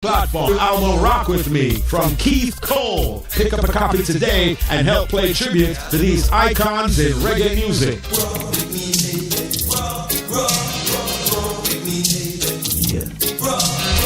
platform album Rock With Me from Keith Cole. Pick up a copy today and help play tribute to these icons in reggae music.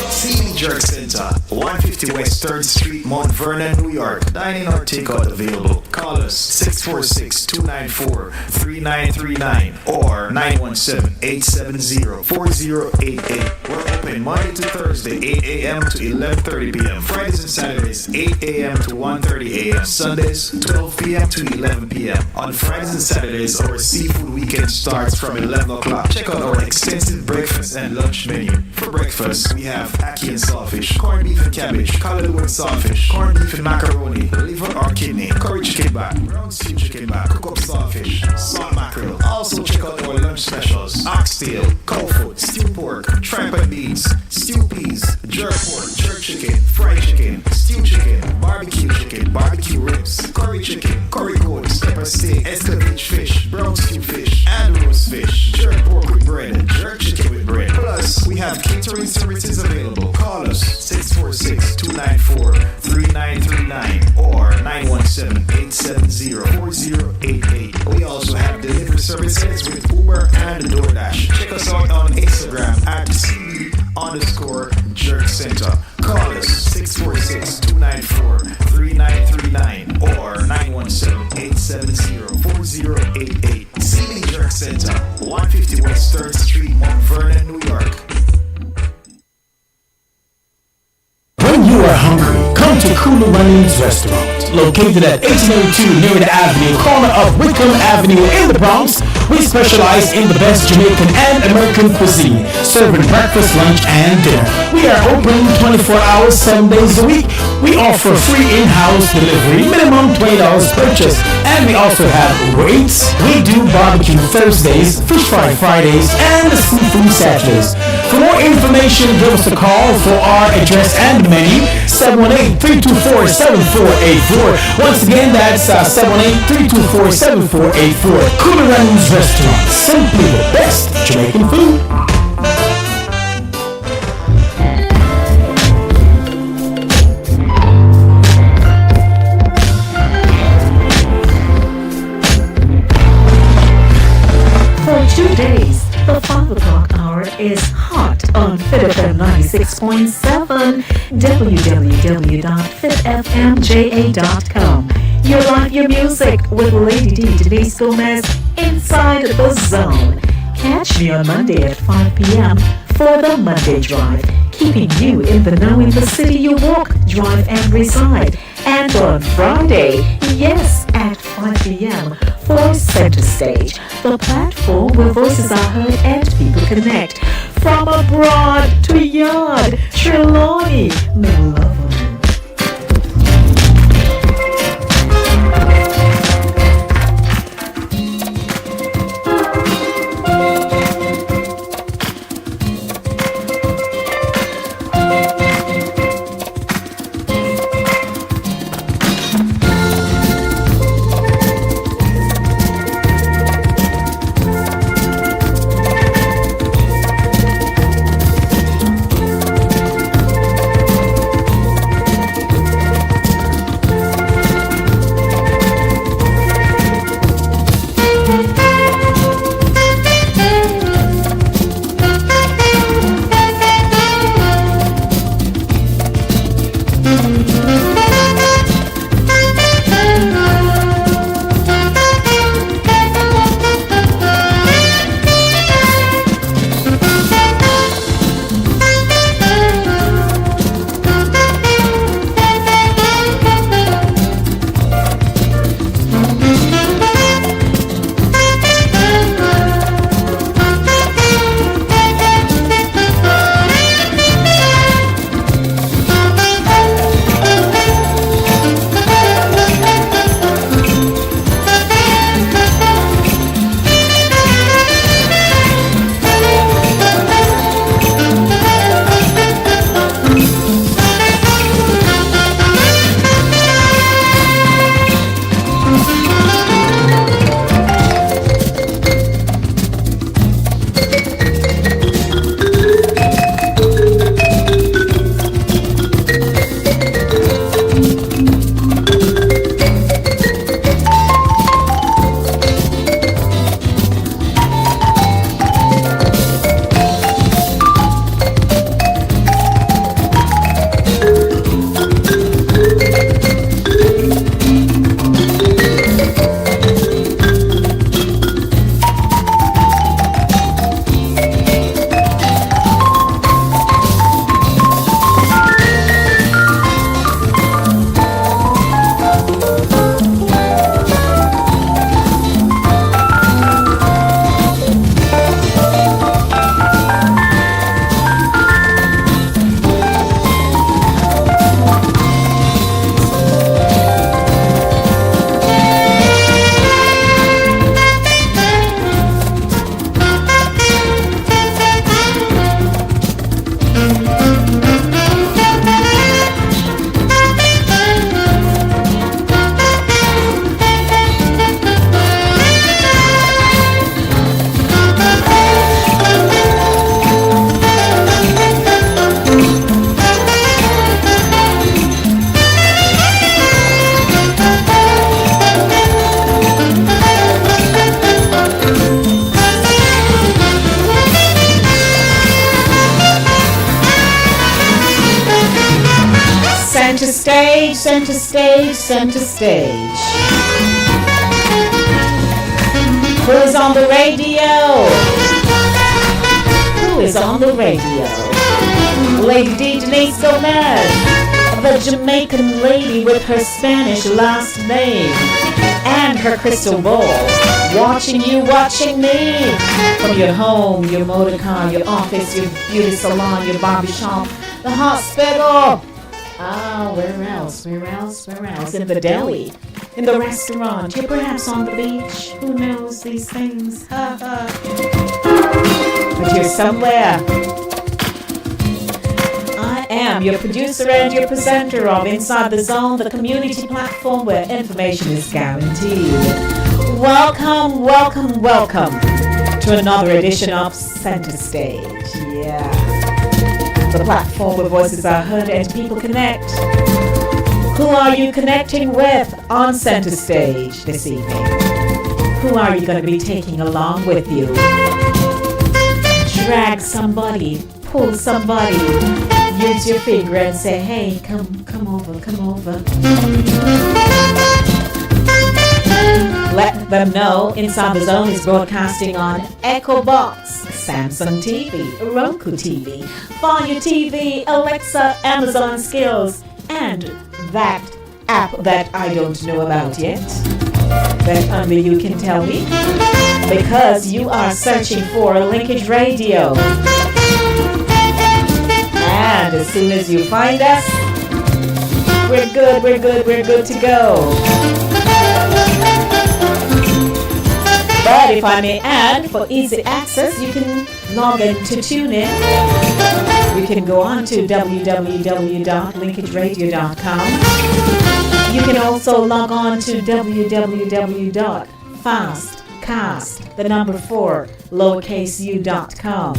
CB Jerk Center, 150 West 3rd Street, Mount Vernon, New York. Dining or takeout available. Call us 646-294-3939 or 917-870-4088. We're open Monday to Thursday, 8 a.m. to 11:30 p.m. Fridays and Saturdays, 8 a.m. to 1:30 a.m. Sundays, 12 p.m. to 11 p.m. On Fridays and Saturdays, our seafood weekend starts from 11 o'clock. Check out our extensive breakfast and lunch menu. For breakfast, we have ackee and sawfish, corned beef and cabbage, callaloo and sawfish, corned beef and macaroni, liver or kidney, curry chicken back, brown stew chicken back, cook up sawfish, salt mackerel. Also check out our lunch specials: oxtail, cow foot, stewed pork, tripe beans, stewed peas, jerk pork, jerk chicken, fried chicken, stewed chicken, barbecue ribs, curry chicken, curry goat, pepper steak, escovitch fish, brown stewed fish, and roast fish, jerk pork with bread, jerk chicken with bread. Plus, we have catering services available. Call us 646-294-3939 or 917-870-4088. We also have delivery services with Uber and DoorDash. Check us out on Instagram at CB_Jerk Center. Call us 646-294-3939 or 917-870-4088. CB Jerk Center, 150 West 3rd Street, Mount Vernon, New York. When you are hungry, come to Kulu Runnings Restaurant. Located at 1802 Near Avenue, corner of Wickham Avenue in the Bronx, we specialize in the best Jamaican and American cuisine, serving breakfast, lunch, and dinner. We are open 24 hours, 7 days a week. We offer free in-house delivery, minimum $20 purchase, and we also have rates. We do barbecue Thursdays, fish fry Fridays, and seafood Saturdays. For more information, give us a call for our address and menu, 718-324-7484. Once again, that's 718-324-7484. Kulu Runnings Restaurant, simply the best Jamaican food. For 2 days, the 5 o'clock hour is hot on Fit FM 96.7, www.fitfmja.com. You like your music with Lady D, Denise Gomez, inside the zone. Catch me on Monday at 5 p.m. for the Monday Drive, keeping you in the know in the city you walk, drive, and reside. And on Friday, yes, at 5 p.m. for Center Stage, the platform where voices are heard and people connect. From abroad to yard, Trelawney, Melova. Center stage, center stage, center stage. Who's on the radio? Who is on the radio? Lady D. Denise Gomez, the Jamaican lady with her Spanish last name and her crystal ball. Watching you, watching me. From your home, your motor car, your office, your beauty salon, your barber shop, the hospital. Where else? Where else? Where else? In the deli, in the restaurant, you're perhaps on the beach. Who knows these things? But you're somewhere. I am your producer and your presenter of Inside the Zone, the community platform where information is guaranteed. Welcome, welcome, welcome to another edition of Center Stage. Yeah. The platform where voices are heard and people connect. Who are you connecting with on Center Stage this evening? Who are you going to be taking along with you? Drag somebody, pull somebody, use your finger and say, hey, come over, come over. Let them know Inside the Zone is broadcasting on Echo Box, Samsung TV, Roku TV, Fire TV, Alexa, Amazon Skills, and that app that I don't know about yet, that only you can tell me, because you are searching for Linkage Radio. And as soon as you find us, we're good to go. But if I may add, for easy access, you can log in to TuneIn. You can go on to www.linkageradio.com. You can also log on to www.fastcast4lowercaseu.com.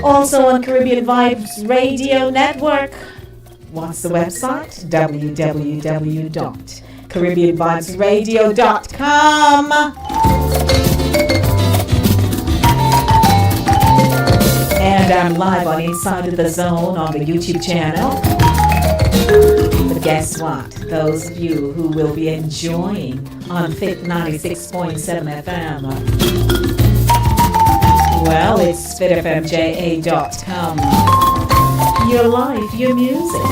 Also on Caribbean Vibes Radio Network. What's the website? www.caribbeanvibesradio.com. And I'm live on Inside of the Zone on the YouTube channel. But guess what? Those of you who will be enjoying on Fit 96.7 FM, well, it's fitfmja.com. Your life, your music.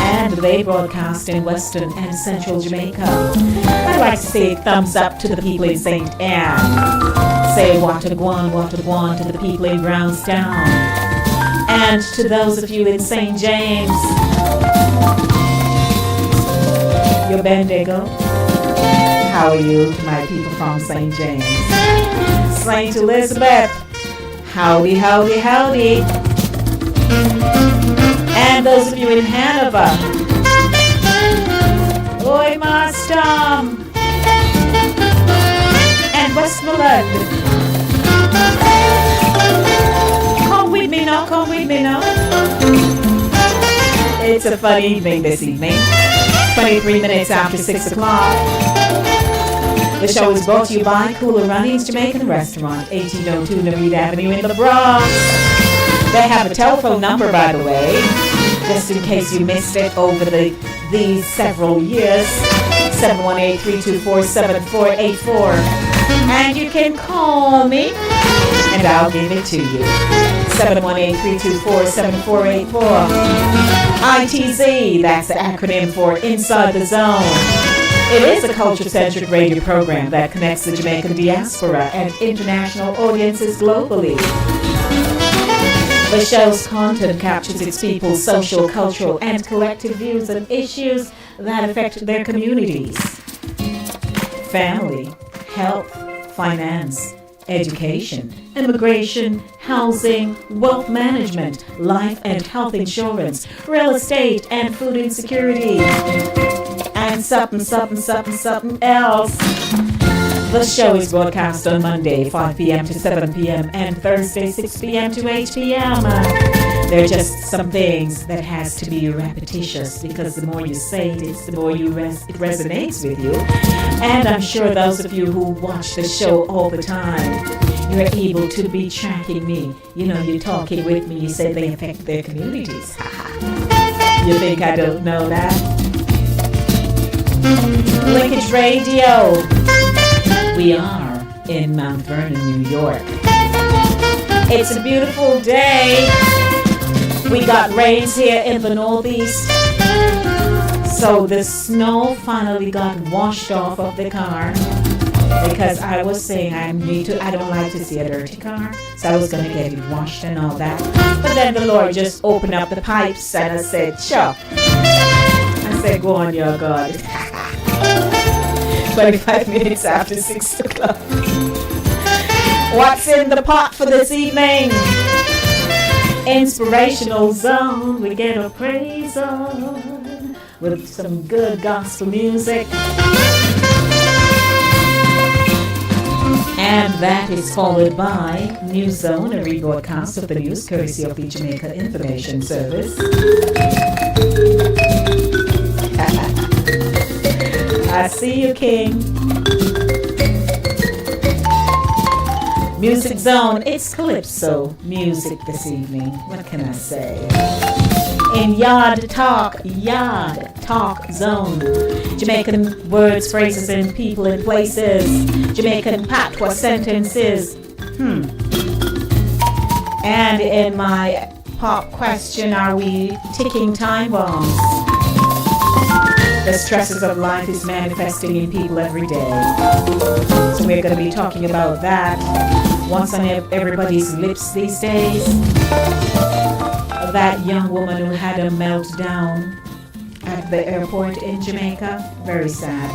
And they broadcast in Western and Central Jamaica. I'd like to say thumbs up to the people in St. Anne. Say Watagwan to the people in Brownstown. And to those of you in St. James, your Bendigo. How are you, my people from St. James? St. Elizabeth, howdy, howdy, howdy. And those of you in Hanover, Oi Marston, and Westmoreland. Come with me now, come with me now. It's a fun evening this evening. 23 minutes after 6 o'clock. The show is brought to you by Cooler Runnings Jamaican Restaurant, 1802 Narita Avenue in the Bronx. They have a telephone number, by the way, just in case you missed it over these several years, 718-324-7484. And you can call me, and I'll give it to you. 718-324-7484. ITZ, that's the acronym for Inside the Zone. It is a culture-centric radio program that connects the Jamaican diaspora and international audiences globally. The show's content captures its people's social, cultural, and collective views on issues that affect their communities. Family, health, finance, education, immigration, housing, wealth management, life and health insurance, real estate, and food insecurity. And something else. The show is broadcast on Monday, 5 p.m. to 7 p.m. and Thursday, 6 p.m. to 8 p.m. There are just some things that has to be repetitious because the more you say it, the more it resonates with you. And I'm sure those of you who watch the show all the time, you're able to be tracking me. You know, you're talking with me, you say they affect their communities. You think I don't know that? Linkage Radio. We are in Mount Vernon, New York. It's a beautiful day. We got rains here in the Northeast. So the snow finally got washed off of the car. Because I was saying I don't like to see a dirty car. So I was going to get it washed and all that. But then the Lord just opened up the pipes and I said, sure. I said, go on, your God. 25 minutes after 6 o'clock. What's in the pot for this evening? Inspirational Zone. We get a praise on with some good gospel music. And that is followed by New Zone, a rebroadcast of the news courtesy of the Jamaica Information Service. I see you, King. Music Zone, it's Calypso music this evening. What can I say? In Yard Talk Zone. Jamaican words, phrases, and people and places. Jamaican patois sentences. And in my pop question, are we ticking time bombs? The stresses of life is manifesting in people every day. So we're going to be talking about that. What's on everybody's lips these days? That young woman who had a meltdown at the airport in Jamaica. Very sad.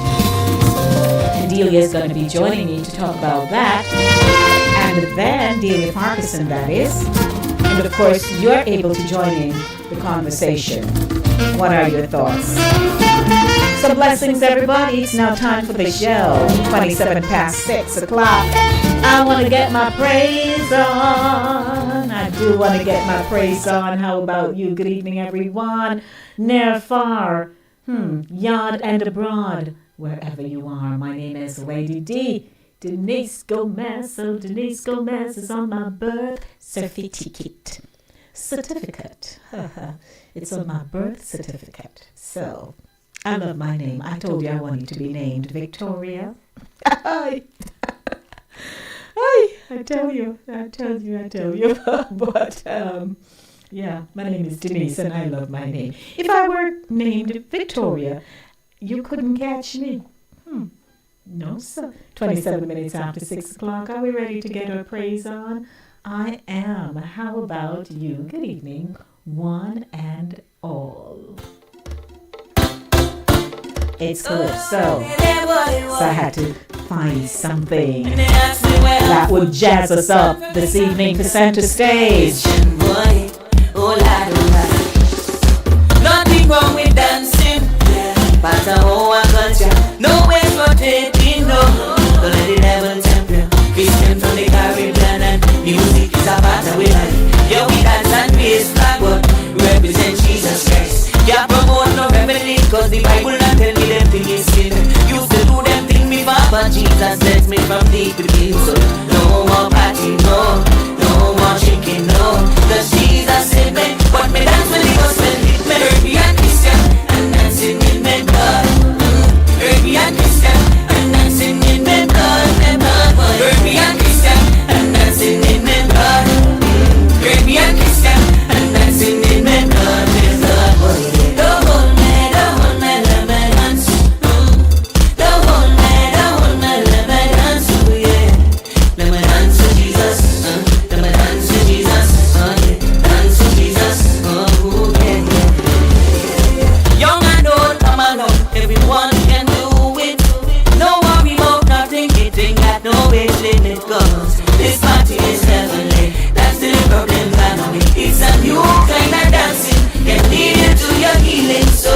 And Delia is going to be joining me to talk about that. And then Delia Parkinson, that is. And of course, you're able to join in the conversation. What are your thoughts? So blessings, everybody. It's now time for the show. 27 past 6 o'clock. I want to get my praise on. I do want to get my praise on. How about you? Good evening, everyone. Near, far, yard and abroad, wherever you are. My name is Lady D. Denise Gomez. So Denise Gomez is on my birth certificate. It's on my birth certificate. So I love my name. I told you I wanted to be named Victoria. I tell you. But yeah, my name is Denise and I love my name. If I were named Victoria, you couldn't catch me. No, sir. 27 minutes after 6 o'clock. Are we ready to get our praise on? I am. How about you? Good evening, one and all. It's Calypso. So I had to find something that would jazz us up this evening for center stage. Nothing wrong with dancing, but our culture, no ways rotating, no. Don't let the devil tempt you. Christian from the Caribbean and music is a part of our life. Yeah, we dance and bass like what represent Jesus Christ. Yeah, promote no rebellion, cause the Bible not tell me them thing is sin. Used to do them thing me but Jesus sets me from deep within. So no more party, no more drinking, no. Cause Jesus saved me, but me dance when the gospel hit me. Heard me a Christian and dancing in my blood. Heard me a Christian and dancing in my blood, my blood. Heard me a Christian and dancing in my blood. Heard me a Christian and dancing in my blood, my blood. Don't hold me, let me dance. Don't hold me, let me dance, yeah. Let me dance to Jesus, let me dance to Jesus, yeah. Dance to Jesus, oh yeah. Young and old, come along, everyone can do it. No worry about nothing, getting at no age limit, cause this party is heavenly. That's the problem, I know it. It's a new kind of dancing, can lead you to your healing. So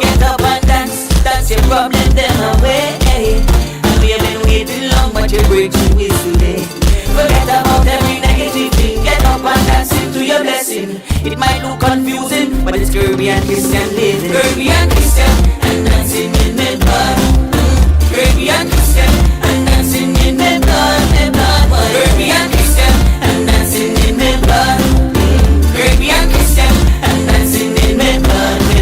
get up and dance, that's your problem, then away. And we have been waiting long, but your breakthrough is today. Forget about every negative thing, get up and dance into your blessing. It might look confusing, but it's Caribbean Christian living. Caribbean Christian and dancing in the blood. Caribbean Christian and dancing in the blood, my blood. Caribbean Christian and dancing in the blood. Caribbean Christian and dancing in my blood, my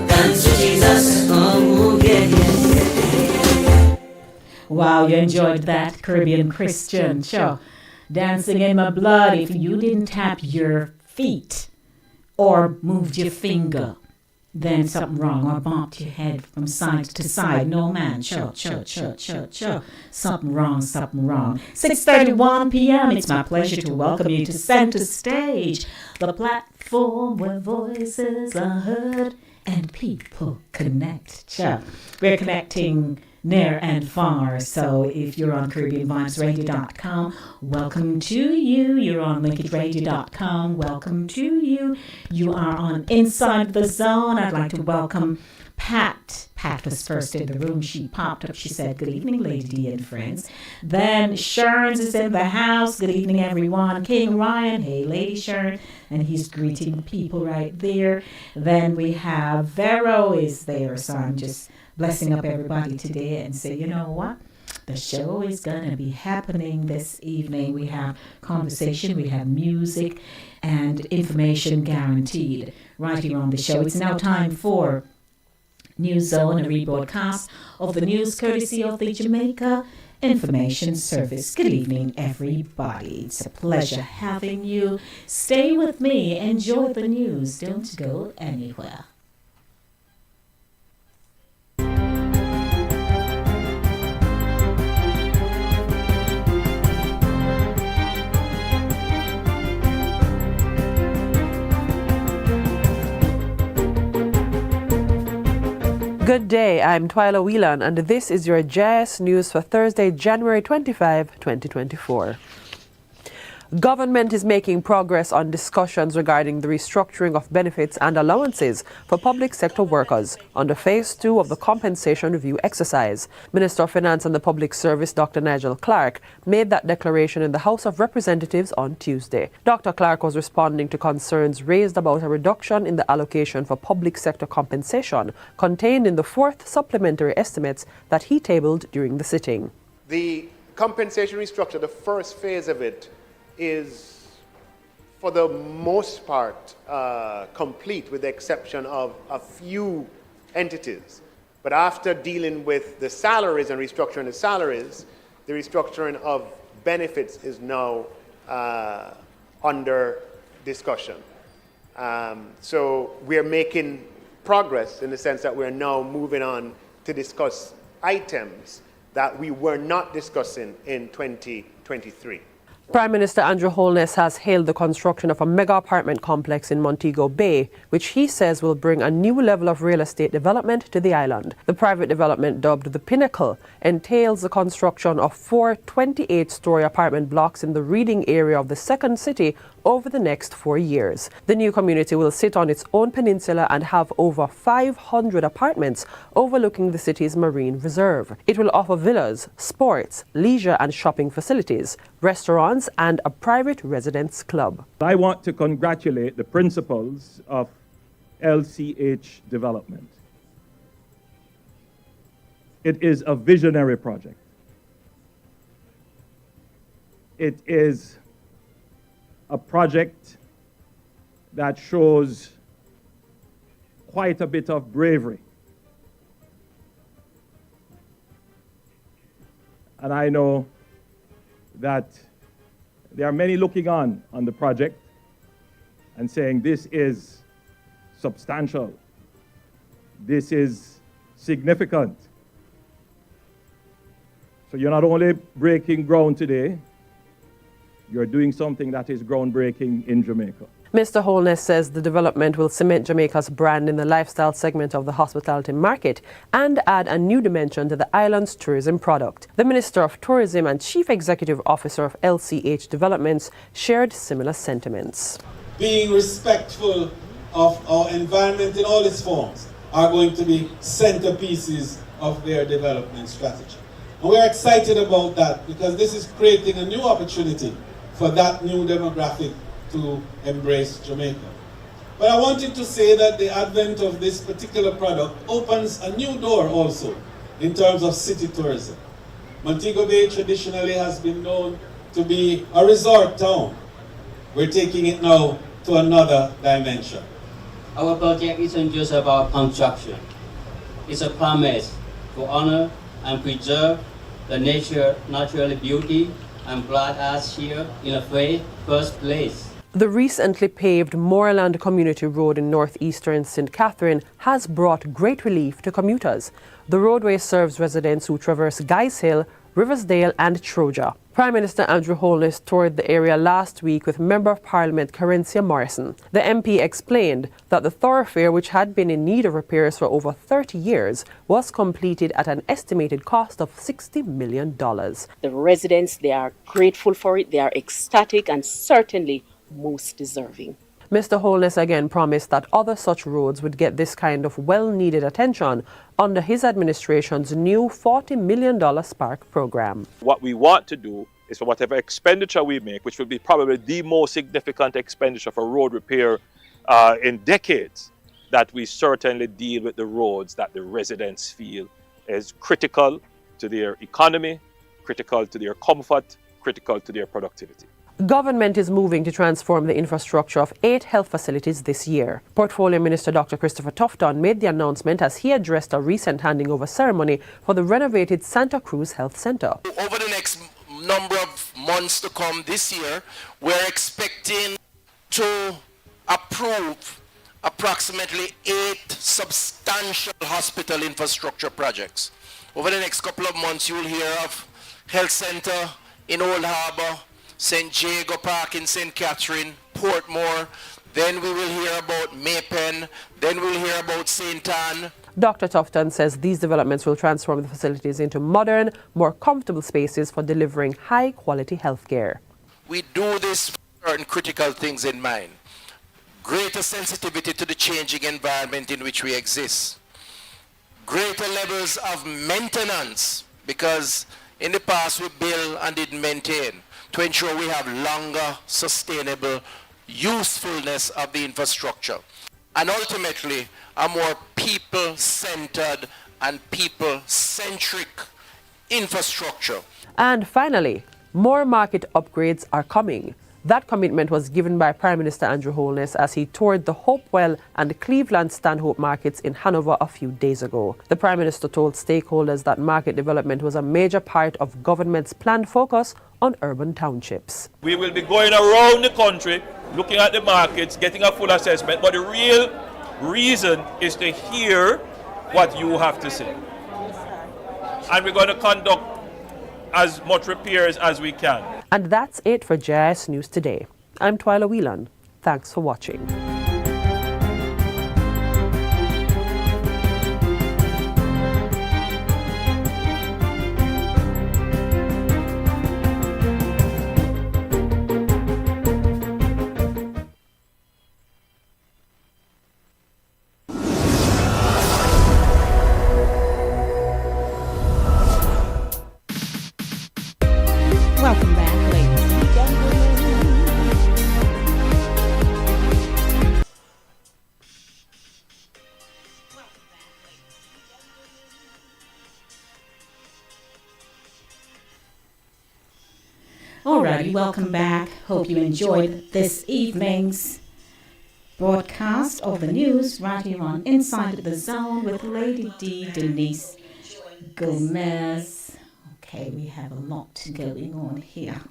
Dance to Jesus. Oh, yeah, yeah. Wow, you enjoyed that, Caribbean Christian. Sure. Dancing in my blood. If you didn't tap your feet or moved your finger, then something wrong, or bumped your head from side to side. No, man. Sure. Something wrong. 6:31 p.m. It's my pleasure to welcome you to Center Stage, the platform where voices are heard and people connect. Sure. We're connecting near and far. So if you're on CaribbeanVibesRadio.com, welcome to you. You're on LinkageRadio.com, welcome to you. You are on Inside the Zone. I'd like to welcome Pat. Pat was first in the room. She popped up. She said, "Good evening, Lady D and friends." Then Sherns is in the house. Good evening, everyone. King Ryan. Hey, Lady Shern. And he's greeting people right there. Then we have Vero is there. So I'm just blessing up everybody today and say, you know what? The show is going to be happening this evening. We have conversation, we have music, and information guaranteed right here on the show. It's now time for News Zone, a rebroadcast of the news courtesy of the Jamaica Information Service. Good evening, everybody. It's a pleasure having you. Stay with me. Enjoy the news. Don't go anywhere. Good day, I'm Twyla Whelan, and this is your JS News for Thursday, January 25, 2024. Government is making progress on discussions regarding the restructuring of benefits and allowances for public sector workers under Phase 2 of the Compensation Review exercise. Minister of Finance and the Public Service, Dr. Nigel Clark, made that declaration in the House of Representatives on Tuesday. Dr. Clark was responding to concerns raised about a reduction in the allocation for public sector compensation contained in the fourth supplementary estimates that he tabled during the sitting. The compensation restructure, the first phase of it, is for the most part complete, with the exception of a few entities. But after dealing with the salaries and restructuring the salaries, the restructuring of benefits is now under discussion. So we're making progress in the sense that we're now moving on to discuss items that we were not discussing in 2023. Prime Minister Andrew Holness has hailed the construction of a mega apartment complex in Montego Bay, which he says will bring a new level of real estate development to the island. The private development, dubbed The Pinnacle, entails the construction of 4 28-story apartment blocks in the Reading area of the second city over the next 4 years. The new community will sit on its own peninsula and have over 500 apartments overlooking the city's marine reserve. It will offer villas, sports, leisure and shopping facilities, restaurants and a private residence club. I want to congratulate the principals of LCH Development. It is a visionary project. It is a project that shows quite a bit of bravery. And I know that there are many looking on the project and saying this is substantial, this is significant. So you're not only breaking ground today, you're doing something that is groundbreaking in Jamaica. Mr. Holness says the development will cement Jamaica's brand in the lifestyle segment of the hospitality market and add a new dimension to the island's tourism product. The Minister of Tourism and Chief Executive Officer of LCH Developments shared similar sentiments. Being respectful of our environment in all its forms are going to be centerpieces of their development strategy. And we're excited about that because this is creating a new opportunity for that new demographic to embrace Jamaica. But I wanted to say that the advent of this particular product opens a new door also in terms of city tourism. Montego Bay traditionally has been known to be a resort town. We're taking it now to another dimension. Our project isn't just about construction. It's a promise to honor and preserve the natural beauty and brought us here in the first place. The recently paved Moorland Community Road in northeastern St. Catherine has brought great relief to commuters. The roadway serves residents who traverse Guys Hill, Riversdale and Troja. Prime Minister Andrew Holness toured the area last week with Member of Parliament Carencia Morrison. The MP explained that the thoroughfare, which had been in need of repairs for over 30 years, was completed at an estimated cost of $60 million. The residents, they are grateful for it, they are ecstatic and certainly most deserving. Mr. Holness again promised that other such roads would get this kind of well-needed attention under his administration's new $40 million Spark program. What we want to do is for whatever expenditure we make, which will be probably the most significant expenditure for road repair in decades, that we certainly deal with the roads that the residents feel is critical to their economy, critical to their comfort, critical to their productivity. Government is moving to transform the infrastructure of 8 health facilities this year. Portfolio Minister Dr. Christopher Tufton made the announcement as he addressed a recent handing over ceremony for the renovated Santa Cruz Health Center. Over the next number of months to come this year, we're expecting to approve approximately 8 substantial hospital infrastructure projects. Over the next couple of months, you will hear of Health Center in Old Harbor, St. Jago Park in St. Catherine, Portmore, then we will hear about Maypen, then we'll hear about St. Anne. Dr. Tufton says these developments will transform the facilities into modern, more comfortable spaces for delivering high-quality health care. We do this with certain critical things in mind. Greater sensitivity to the changing environment in which we exist. Greater levels of maintenance, because in the past we build and didn't maintain, to ensure we have longer, sustainable usefulness of the infrastructure. And ultimately, a more people-centered and people-centric infrastructure. And finally, more market upgrades are coming. That commitment was given by Prime Minister Andrew Holness as he toured the Hopewell and Cleveland Stanhope markets in Hanover a few days ago. The Prime Minister told stakeholders that market development was a major part of government's planned focus on urban townships. We will be going around the country, looking at the markets, getting a full assessment, but the real reason is to hear what you have to say. And we're going to conduct as much repairs as we can. And that's it for JIS News Today. I'm Twyla Whelan. Thanks for watching. Welcome back, ladies and gentlemen. Alrighty, welcome back. Hope you enjoyed this evening's broadcast of the news right here on Inside the Zone with Lady D Denise Gomez. Okay, we have a lot going on here,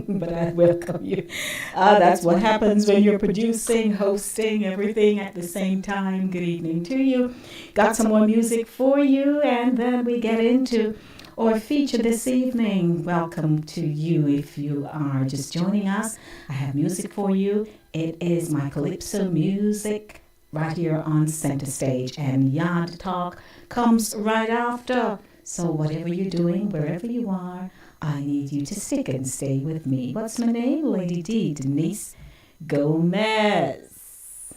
but I welcome you. That's what happens when you're producing, hosting, everything at the same time. Good evening to you. Got some more music for you, and then we get into our feature this evening. Welcome to you if you are just joining us. I have music for you. It is my Calypso music right here on Center Stage, and Yard Talk comes right after. So whatever you're doing, wherever you are, I need you to stick and stay with me. What's my name? Lady D, Denise Gomez.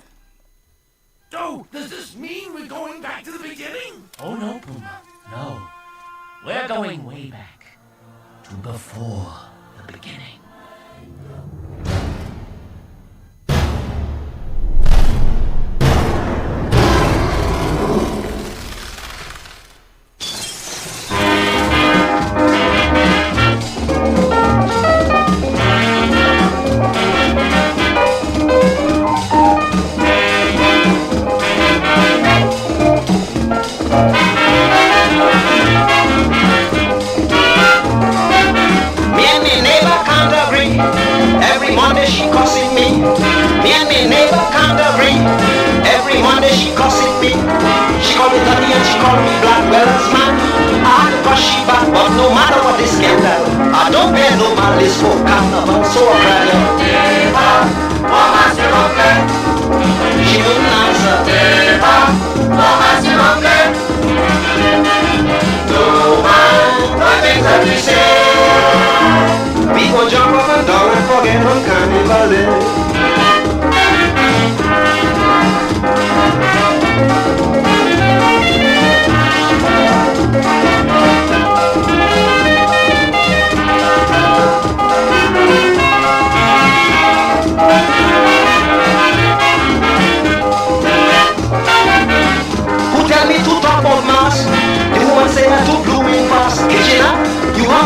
So, does this mean we're going back to the beginning? Oh no, Puma, no. We're going way back to before the beginning. scandal. I don't bear no malice for carnival, so I cried out, Eva, Mama Sirombe. She wouldn't answer, Eva, Mama Sirombe. No man, the things that we say. People jump up and down and forget on Carnival Day.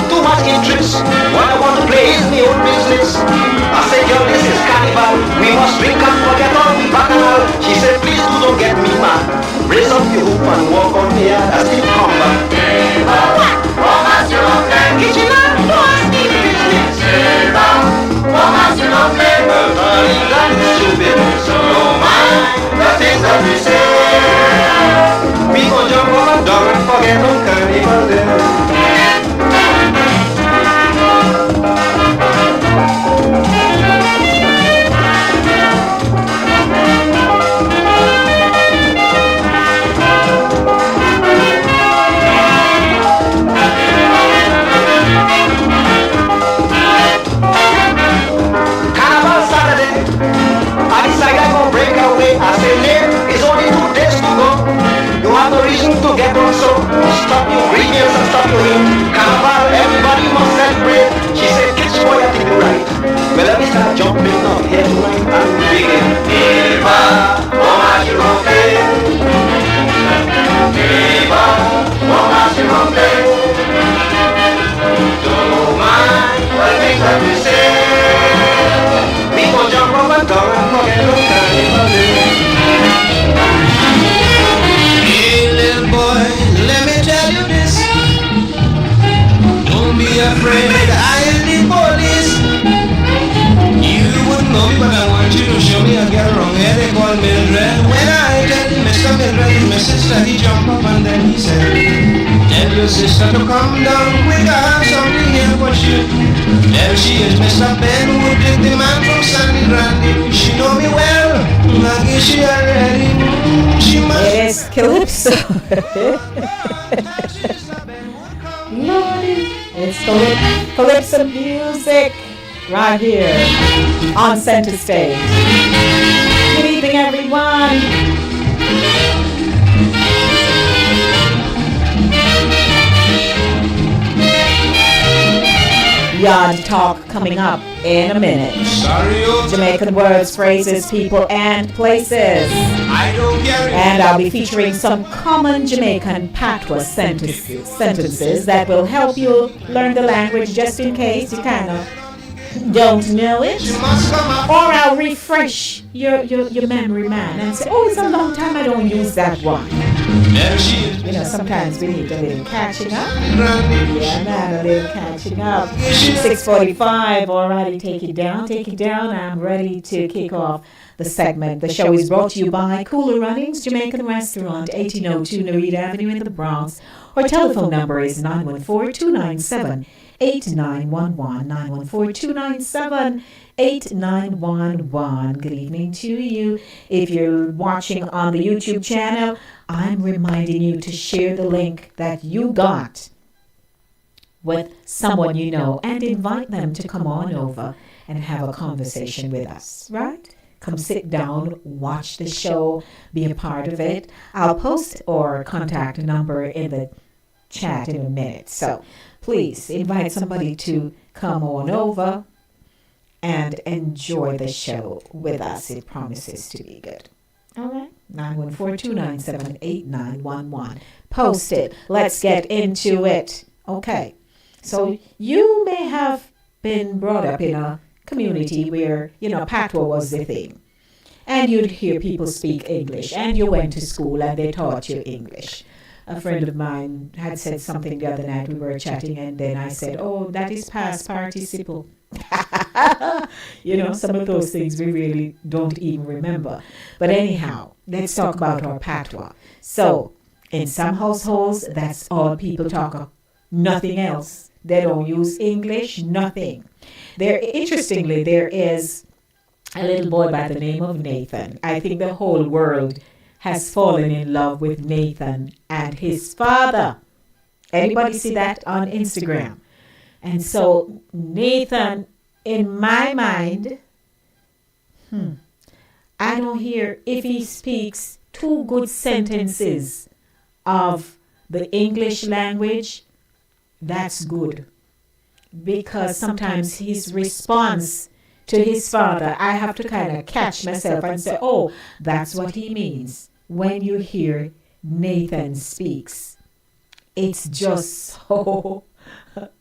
Too much interest. What I want to play is my own business. I said, yo, this is carnival. We must drink and forget all the bacchanal. She said, please don't get me mad. Raise up your hoop and walk on here. I still come back. What has your own name? Kitchen and what's the business? What has your own name? That is stupid. So don't mind the things that we say. People jump up and down and forget on carnival day. To get on, so stop your grievances and stop your hate. Carnival, everybody must celebrate. She said, kids, boy, I think you're right. Well, let me start jumping up here tonight and begin. Eva, Mama, you're okay. Eva, Mama, you're okay. Don't mind the things that we say. People jump up and down and forget on Carnival Day. Boy, let me tell you this. Don't be afraid, I am the police. You wouldn't know, but I want you to show me a girl wrong here. They call Mildred. When I tell Mr. Mildred, my sister, he jump up and then he said, tell your sister to come down quick, I have something here for you. There she is, Mr. Ben, who did the man from Sandy Randy. She know me well, I guess she already. It is Calypso. Lordy, it's Calypso music right here on Center Stage. Good evening, everyone. Yard Talk coming up in a minute. Jamaican words, phrases, people, and places. And I'll be featuring some common Jamaican patois sentences that will help you learn the language just in case you kind of don't know it. Or I'll refresh your memory, man, and say, oh, it's a long time I don't use that one. You know, sometimes we need a little catching up. Yeah, man, a little catching up. 6:45, alrighty, take it down. I'm ready to kick off the segment. The show is brought to you by Cooler Runnings Jamaican Restaurant, 1802 Narita Avenue in the Bronx. Our telephone number is 914-297-8911, 914-297-8911. Good evening to you. If you're watching on the YouTube channel, I'm reminding you to share the link that you got with someone you know and invite them to come on over and have a conversation with us, right? Come sit down, watch the show, be a part of it. I'll post or contact a number in the chat in a minute. So please invite somebody to come on over and enjoy the show with us. It promises to be good. All right. 914-297-8911. Post it. Let's get into it. Okay. So you may have been brought up in a community where, you know, patois was the thing. And you'd hear people speak English. And you went to school and they taught you English. A friend of mine had said something the other night. We were chatting and then I said, oh, that is past participle. You know, some of those things we really don't even remember. But anyhow, let's talk about our patois. So, in some households, that's all people talk of. Nothing else. They don't use English, nothing. Interestingly, there is a little boy by the name of Nathan. I think the whole world has fallen in love with Nathan and his father. Anybody see that on Instagram? And so Nathan, in my mind, I don't hear if he speaks 2 good sentences of the English language, that's good. Because sometimes his response to his father, I have to kind of catch myself and say, oh, that's what he means when you hear Nathan speaks. It's just so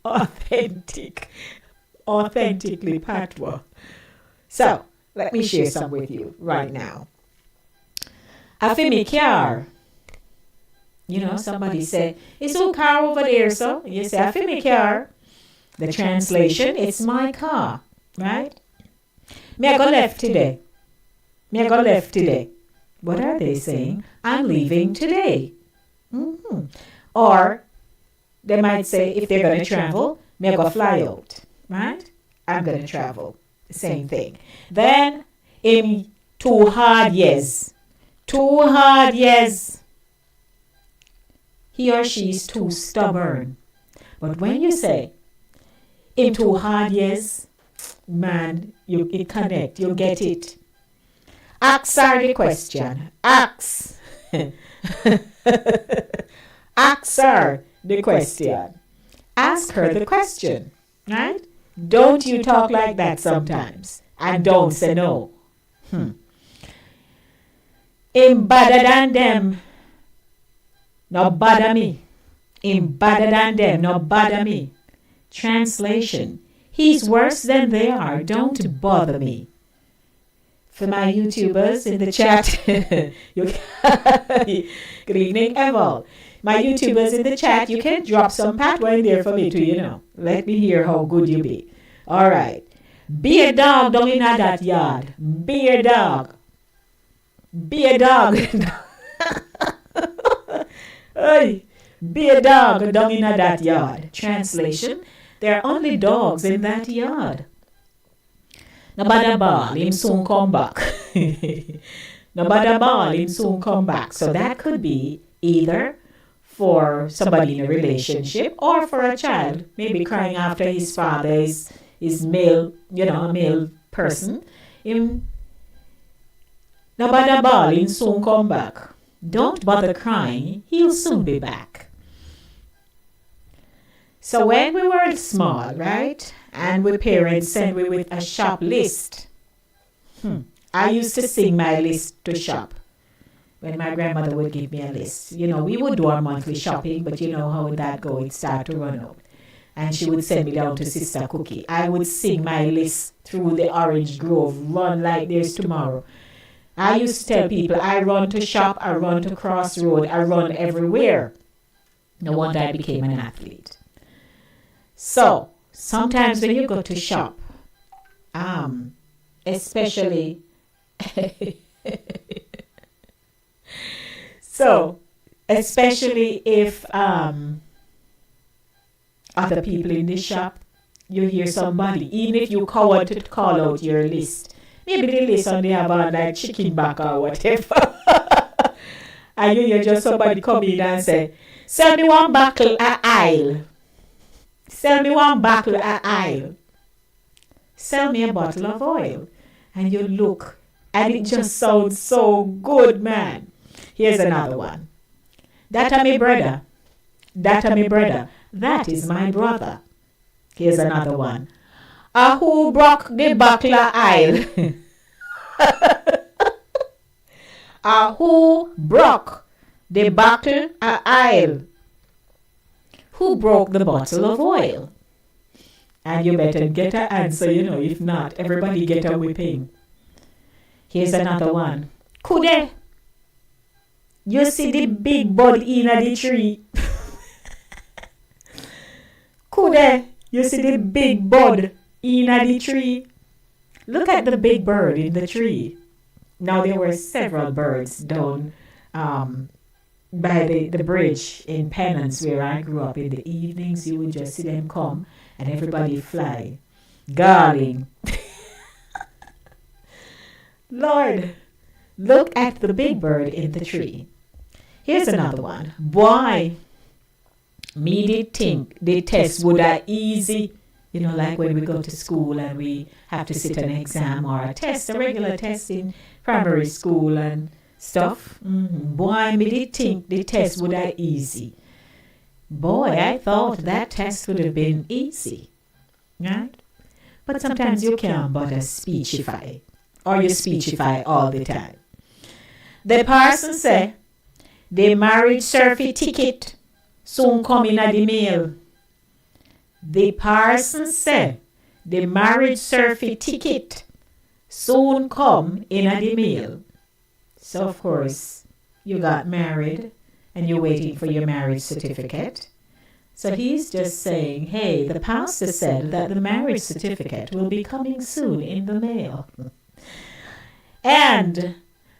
authentically patois. So, let me share some with you right now. Afimikiar. You know, somebody said, it's your car over there, so you say, Afimikiar. The translation, it's my car, right? Me I go left today. Me I go left today. What are they saying? I'm leaving today. Or they might say, if they're going to travel, me I go fly out, right? I'm going to travel. Same thing. Then, in 2 hard years. 2 hard years. He or she is too stubborn. But when you say, in 2 hard years, man, you connect, you get it. Ask her the question. Ask. Ask her the question. Ask her the question, right? Don't you talk like that sometimes? And don't say no. Him better than them. No bother me. Him better than them. No bother me. Translation. He's worse than they are. Don't bother me. For my YouTubers in the chat, good evening, Eval. My YouTubers in the chat, you can drop some patois in there for me too, Let me hear how good you be. All right. Be a dog down in that yard. Be a dog. Be a dog. Hey, be a dog down in that yard. Translation. There are only dogs in that yard. No bother ball, him soon come back. No bother ball, him soon come back. So that could be either for somebody in a relationship or for a child, maybe crying after his father is male, a male person. Him, no bother ball, him soon come back. Don't bother crying, he'll soon be back. So when we were small, right, and we parents sent we with a shop list, I used to sing my list to shop. When my grandmother would give me a list. We would do our monthly shopping, but you know how that go, it start to run out. And she would send me down to Sister Cookie. I would sing my list through the Orange Grove, run like there's tomorrow. I used to tell people, I run to shop, I run to Crossroad, I run everywhere. No wonder I became an athlete. So, sometimes when you go to shop, especially... So, especially if other people in the shop, you hear somebody, even if you call to call out your list, maybe the list on they have on like chicken back or whatever, and you hear just somebody come in and say, sell me 1 buckle a aisle. Sell me 1 buckle a aisle. Sell me a bottle of oil. And you look, and it just sounds so good, man. Here's another one. That a me brother. That a me brother. That is my brother. Here's another one. Who broke the buckler aisle? Who broke the buckle aisle? Who broke the bottle of oil? And you better get an answer, if not, everybody get a whipping. Here's another one. Kude. You see the big bud in the tree. Kude, you see the big bud in the tree. Look at the big bird in the tree. Now there were several birds down by the bridge in Penance where I grew up. In the evenings, you would just see them come and everybody fly. Darling. Lord, look at the big bird in the tree. Here's another one. Boy, me did think the test would are easy. You know, like when we go to school and we have to sit an exam or a test, a regular test in primary school and stuff. Boy, me did think the test would are easy. Boy, I thought that test would have been easy. Right? But sometimes you can't but speechify. Or you speechify all the time. The person say, the marriage survey ticket soon come in at the mail. The person say, the marriage survey ticket soon come in at the mail. So of course, you got married and you're waiting for your marriage certificate. So he's just saying, hey, the pastor said that the marriage certificate will be coming soon in the mail. And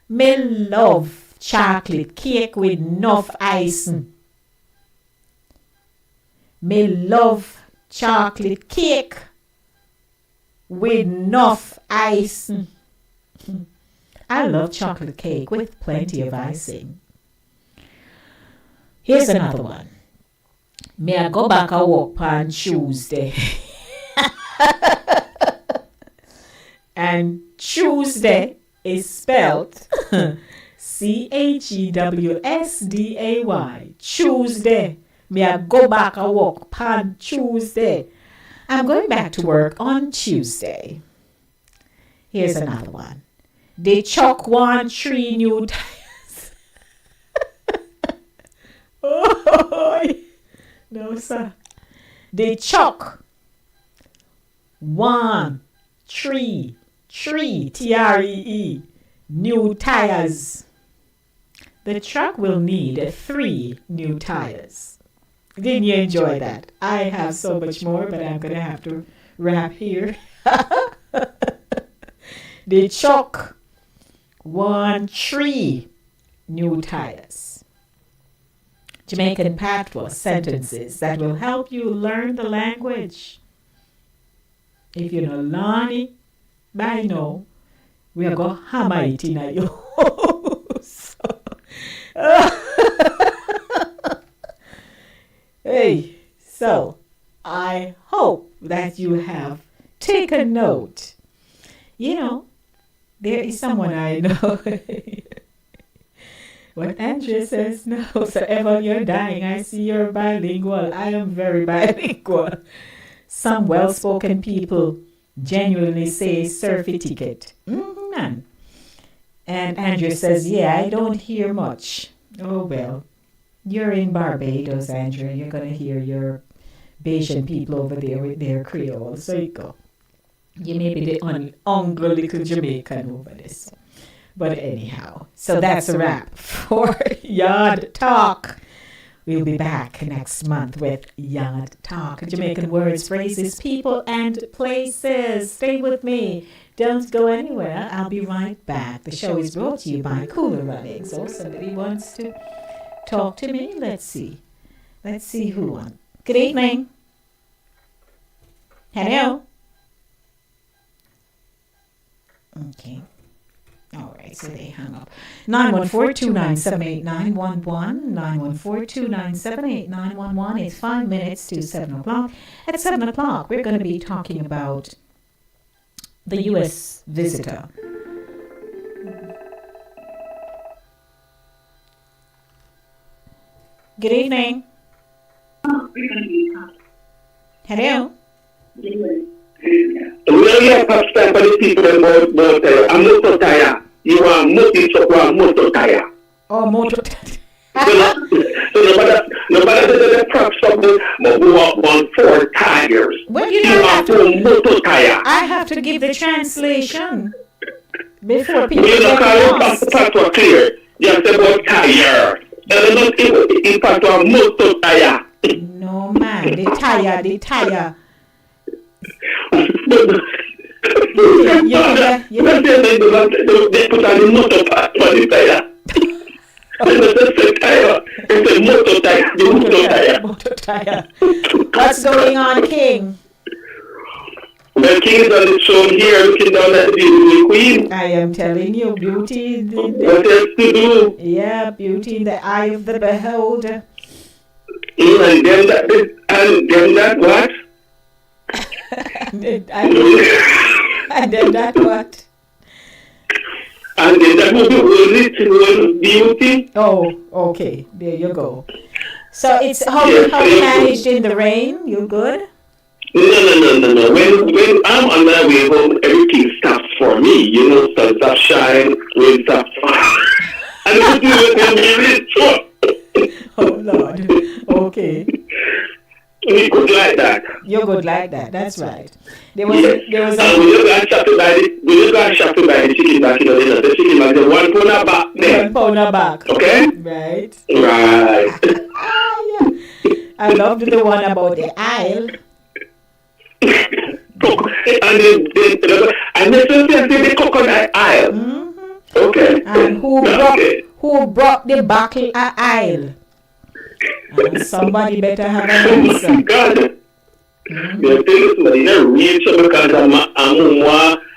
me love chocolate cake with enough icing. Me love chocolate cake with enough icing. I love chocolate cake with plenty of icing. Here's another one. May I go back and work on Tuesday? And Tuesday is spelled Chewsday. Tuesday. May I go back and work on Tuesday? I'm going back to work on Tuesday. Here's another one. They chuck 3 new tires. Oh, no, sir. They chuck 3 TREE new tires. The truck will need 3 new tires. Didn't you enjoy that? I have so much more, but I'm going to have to wrap here. They chuck 3 new tires. Jamaican patois sentences that will help you learn the language. If you know Lani, by now, we are going to hammer it in your house. Hey, so I hope that you have taken note. You know, there is someone I know. What Andrea says, no, so Evan, you're dying. I see you're bilingual. I am very bilingual. Some well-spoken people genuinely say surfy ticket. Man. And Andrea says, yeah, I don't hear much. Oh, well. You're in Barbados, Andrea. You're going to hear your Bayesian people over there with their Creole. So you go. You may be the only little Jamaican over this. But anyhow, so that's a wrap for Yard Talk. We'll be back next month with Yard Talk. Jamaican words, phrases, people, and places. Stay with me. Don't go anywhere. I'll be right back. The show is brought to you by Cooler Runnings. So somebody wants to talk to me. Let's see. Let's see who won. Good evening. Hello. Okay. All right, so they hung up. 914-297-8911. 914-297-8911. It's 5 minutes to 7 o'clock. At 7 o'clock, we're going to be talking about the U.S. visitor. Good evening. Hello. We are perhaps time for the people about a motor tire. You are motor tire. Oh, motor tire. So nobody the props of the walk on 4 tires. Well, you are motor tire. I have to give the translation before people get lost. Parts were clear. You have to about tire. And not in part of motor tire. No, man. The tire. They put on the motor part for the tire. It's a motor tire. The motor tire. Motor tire. What's going on, King? Well, King is on the throne here looking down at the beautiful queen. I am telling you, beauty. What else to do? Yeah, beauty in the eye of the beholder. And then that what? And then that what? And then that will be only beauty. Oh, okay. There you go. So it's how you managed in the rain? You good? No. When I'm on my way home, everything stops for me. You know, sun stop shine, rain stop fall. And oh Lord. Okay. You're good like that. You're good like that. That's right. There was a when you go shopping by the chicken back, the chicken back, the 1 pound back there. 1 pound back. Okay? Right. Right. I loved the one about the aisle. And the coconut aisle. Mm-hmm. Okay. And who brought the buckle aisle? And somebody better have an answer. God. You're telling somebody not reach because I'm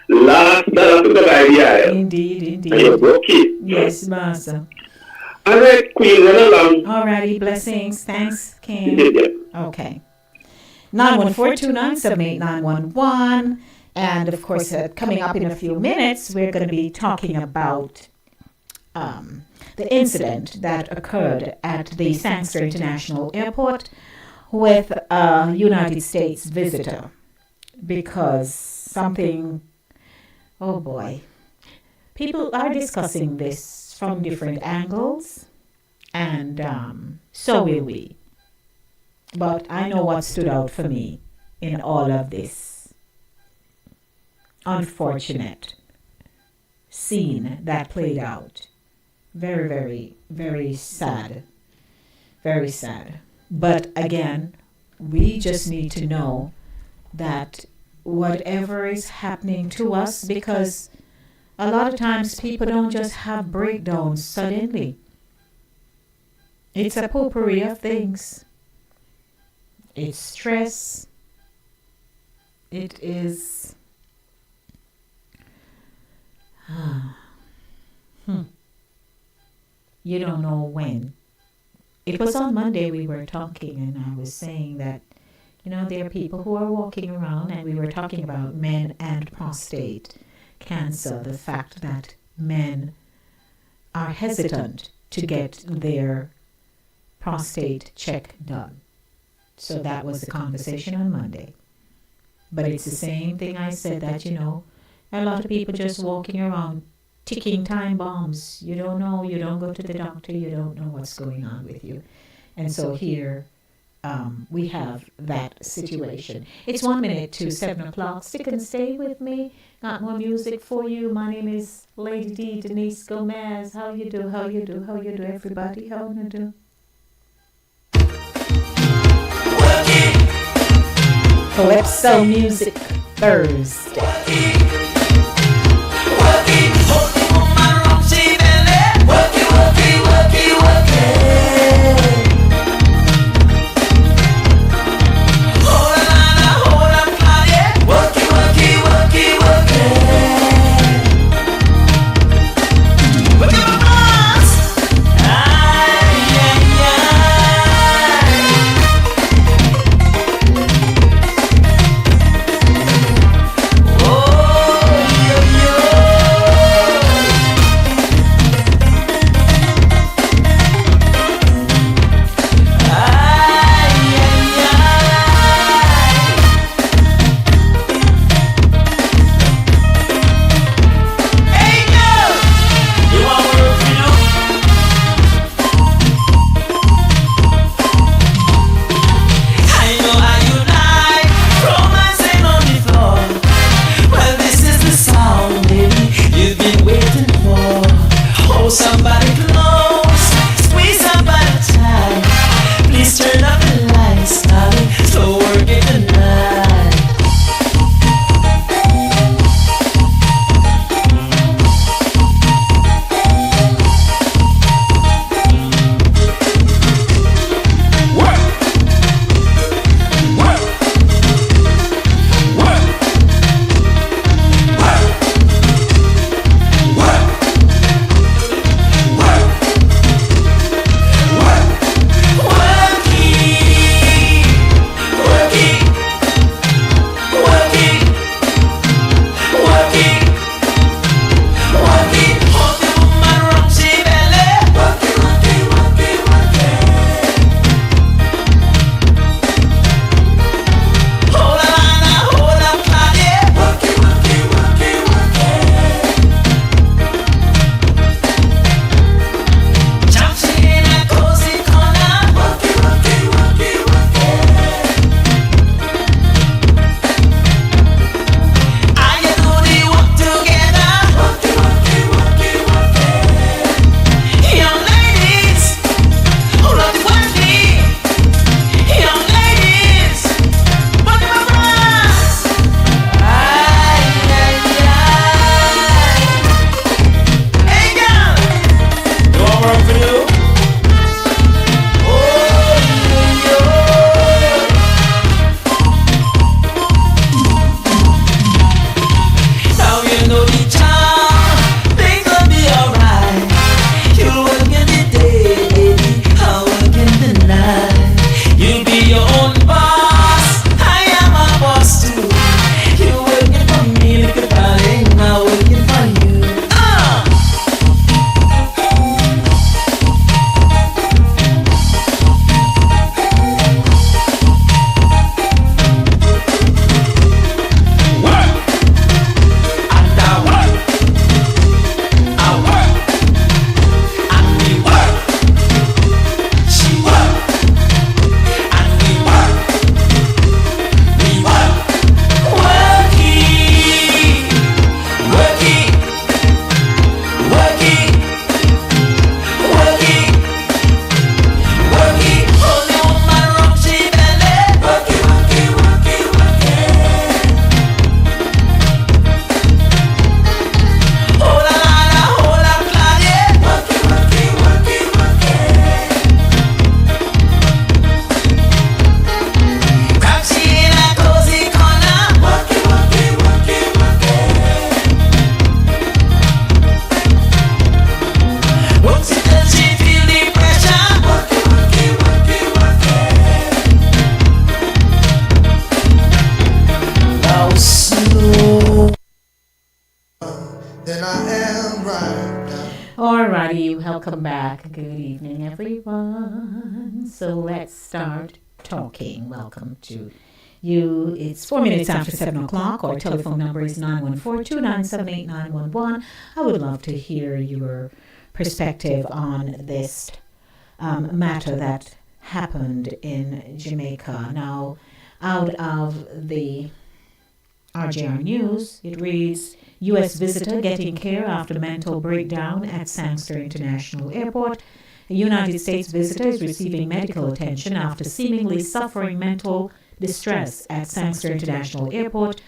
last idea. Indeed. And you broke it. Yes, Master. All right, Queen, run along. Alrighty, blessings. Thanks, King. Okay. 914-297-8911. And of course, coming up in a few minutes, we're going to be talking about the incident that occurred at the Sangster International Airport with a United States visitor, because something, oh boy, people are discussing this from different angles, and so will we. But I know what stood out for me in all of this unfortunate scene that played out. Very, very, very sad. Very sad. But again, we just need to know that whatever is happening to us, because a lot of times people don't just have breakdowns suddenly. It's a potpourri of things. It's stress. It is... You don't know when. It was on Monday we were talking, and I was saying that, there are people who are walking around, and we were talking about men and prostate cancer, the fact that men are hesitant to get their prostate check done. So that was the conversation on Monday. But it's the same thing I said, that, a lot of people just walking around ticking time bombs. You don't know, you don't go to the doctor, you don't know what's going on with you. And so here we have that situation. It's 1 minute to 7 o'clock. Stick and stay with me. Got more music for you. My name is Lady D, Denise Gomez. How you do, everybody? How you do? Calypso Music Thursday. Oh Welcome back. Good evening, everyone. So let's start talking. Welcome to you. It's 4 minutes after 7 o'clock. Our telephone number is 914-297-8911. I would love to hear your perspective on this matter that happened in Jamaica. Now, out of the RJR News, it reads, U.S. visitor getting care after mental breakdown at Sangster International Airport. A United States visitor is receiving medical attention after seemingly suffering mental distress at Sangster International Airport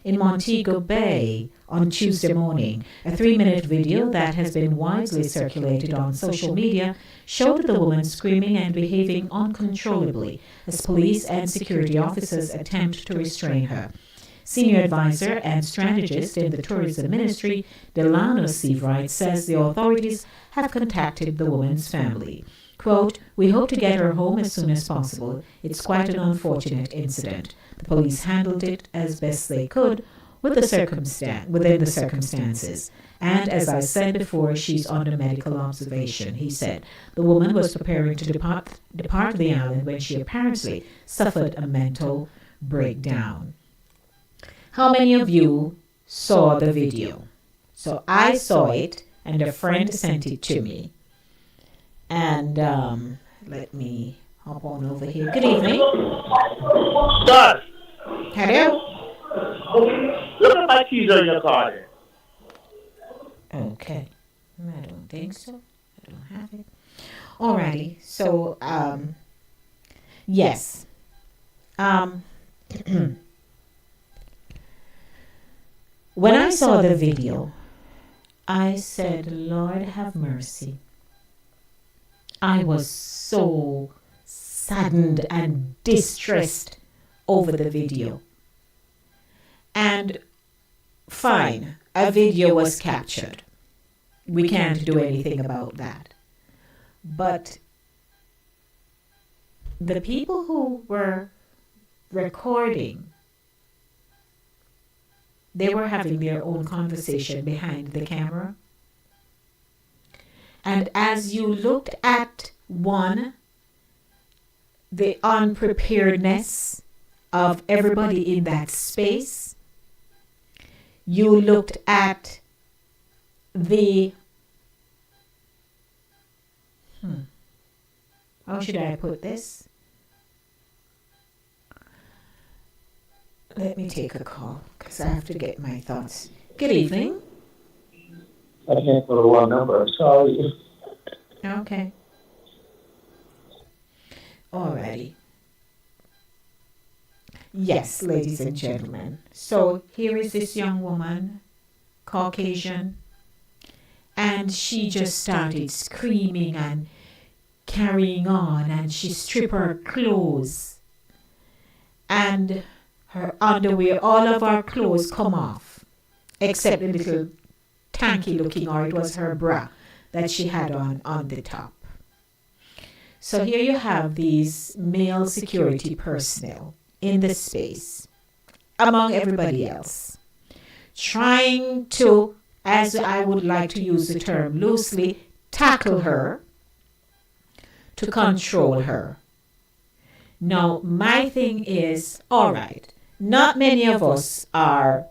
in Montego Bay on Tuesday morning. A 3-minute video that has been widely circulated on social media showed the woman screaming and behaving uncontrollably as police and security officers attempt to restrain her. Senior advisor and strategist in the tourism ministry, Delano Seavright, says the authorities have contacted the woman's family. Quote, we hope to get her home as soon as possible. It's quite an unfortunate incident. The police handled it as best they could within the circumstances. And as I said before, she's under medical observation, he said. The woman was preparing to depart the island when she apparently suffered a mental breakdown. How many of you saw the video? So I saw it, and a friend sent it to me. And let me hop on over here. Good evening. Sir. Hello. Look at my keys on your car there. Okay. I don't think so. I don't have it. Alrighty. So, yes. When I saw the video, I said, Lord have mercy. I was so saddened and distressed over the video. And fine, a video was captured. We can't do anything about that. But the people who were recording, they were having their own conversation behind the camera. And as you looked at the unpreparedness of everybody in that space, you looked at the, how should I put this? Let me take a call because I have to get my thoughts. Good evening. I can't put the wrong number. I'm sorry. Okay. Alrighty. Yes, ladies and gentlemen. So here is this young woman, Caucasian, and she just started screaming and carrying on, and she stripped her clothes and her underwear, all of our clothes come off, except the little tanky looking, or it was her bra that she had on the top. So here you have these male security personnel in the space, among everybody else, trying to, as I would like to use the term loosely, tackle her, to control her. Now, my thing is, all right, not many of us are.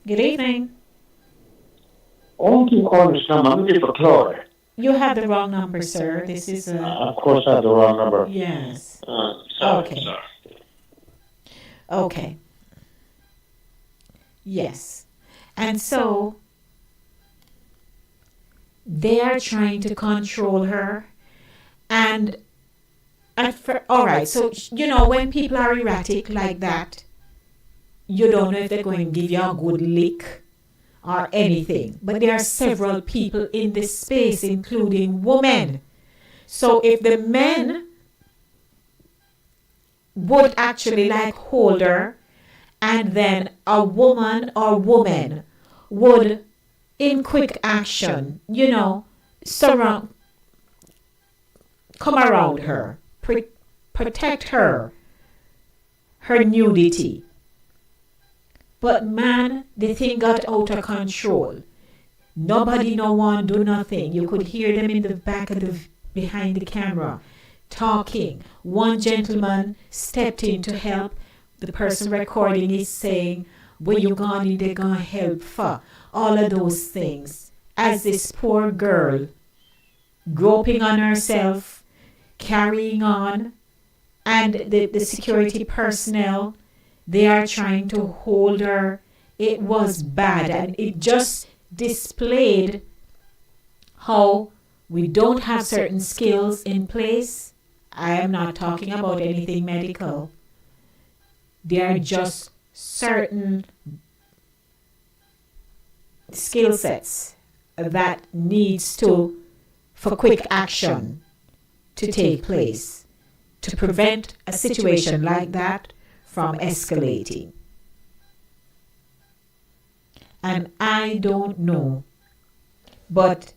Good evening. Oh, keep calling this number. I'm looking for Claude. You have the wrong number, sir. This is a. Of course, I have the wrong number. Yes. Sorry, okay. Sorry. Okay. Yes. And so they are trying to control her. And all right, so, you know, when people are erratic like that, you don't know if they're going to give you a good lick or anything. But there are several people in this space, including women. So if the men would actually like hold her, and then a woman or woman would, in quick action, you know, come around her, protect her nudity. But man, the thing got out of control. Nobody, no one, do nothing. You could hear them in the back of behind the camera talking. One gentleman stepped in to help. The person recording is saying, when you gone in, they're gonna help for all of those things. As this poor girl, groping on herself, carrying on, and the security personnel, they are trying to hold her. It was bad, and it just displayed how we don't have certain skills in place. I am not talking about anything medical. There are just certain skill sets that needs to, for quick action to take place to prevent a situation like that from escalating. And I don't know, but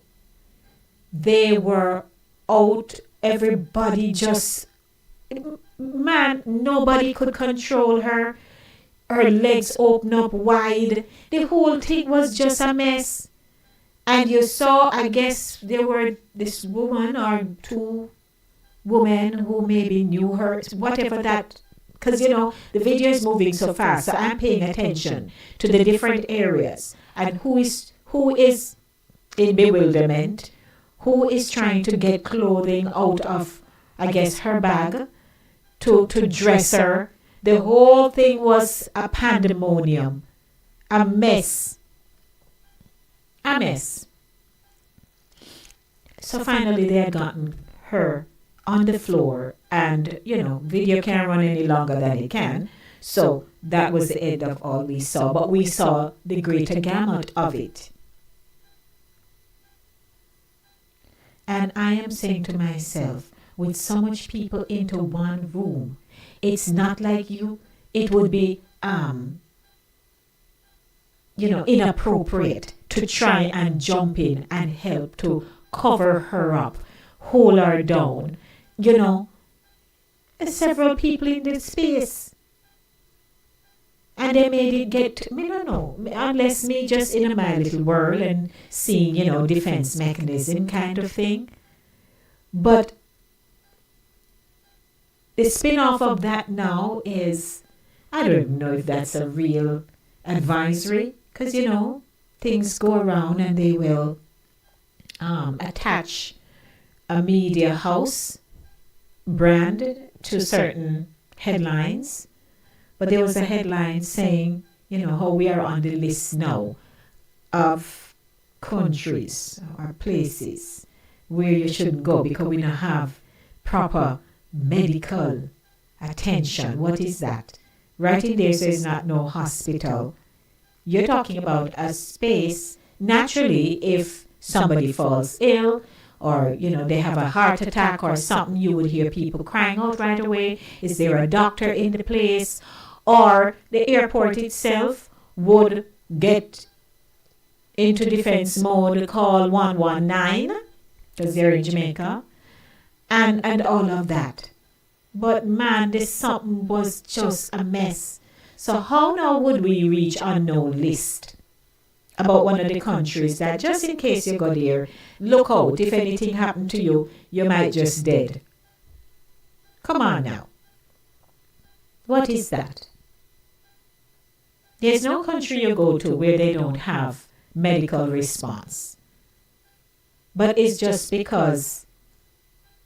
they were out, everybody just, man, nobody could control her. Her legs open up wide. The whole thing was just a mess. And you saw, I guess there were this woman or two women who maybe knew her, whatever that, because you know, the video is moving so fast, so I'm paying attention to the different areas and who is in bewilderment, who is trying to get clothing out of, I guess, her bag to dress her. The whole thing was a pandemonium, a mess. A mess. So finally they had gotten her on the floor, and you know, video can't run any longer than it can. So that was the end of all we saw, but we saw the greater gamut of it. And I am saying to myself, with so much people into one room, it's not like it would be, inappropriate to try and jump in and help to cover her up, hold her down. You know, several people in this space. And they made it get, I don't know, unless me just in my little world and seeing, defense mechanism kind of thing. But the spin-off of that now is, I don't know if that's a real advisory, because, things go around and they will attach a media house brand to certain headlines. But there was a headline saying, how we are on the list now of countries or places where you shouldn't go because we don't have proper medical attention. What is that? Right in there says not no hospital. You're talking about a space, naturally, if somebody falls ill or, they have a heart attack or something, you would hear people crying out right away. Is there a doctor in the place? Or the airport itself would get into defense mode, call 119, because they're in Jamaica, and all of that. But man, this something was just a mess. So how now would we reach a no list about one of the countries that, just in case you go there, look out, if anything happened to you, you might just dead. Come on now. What is that? There's no country you go to where they don't have medical response. But it's just because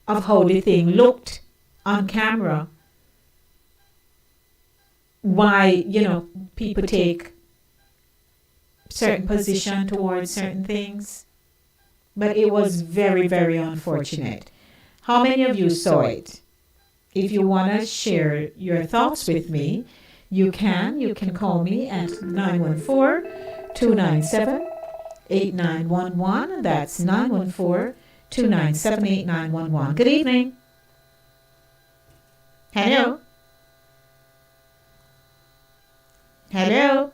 of how the thing looked on camera, why, people take certain position towards certain things. But it was very, very unfortunate. How many of you saw it? If you want to share your thoughts with me, you can call me at 914-297-8911. That's 914-297-8911. Good evening. Hello. Hello.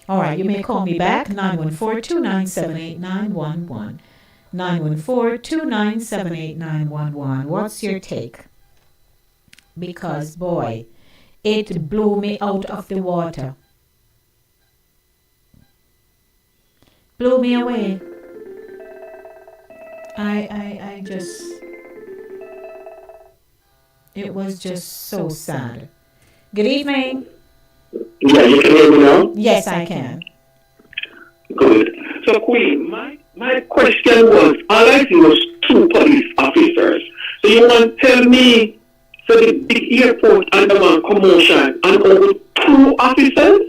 All right, you may call me back, 914-297-8911. 914-297-8911. What's your take? Because, boy, it blew me out of the water. Blew me away. I just, it was just so sad. Good evening. Yeah, you can hear me now? Yes, I can. Good. So, Queen, my question was, all I see was 2 police officers. So you want to tell me, so the big airport undergone commotion and only 2 officers?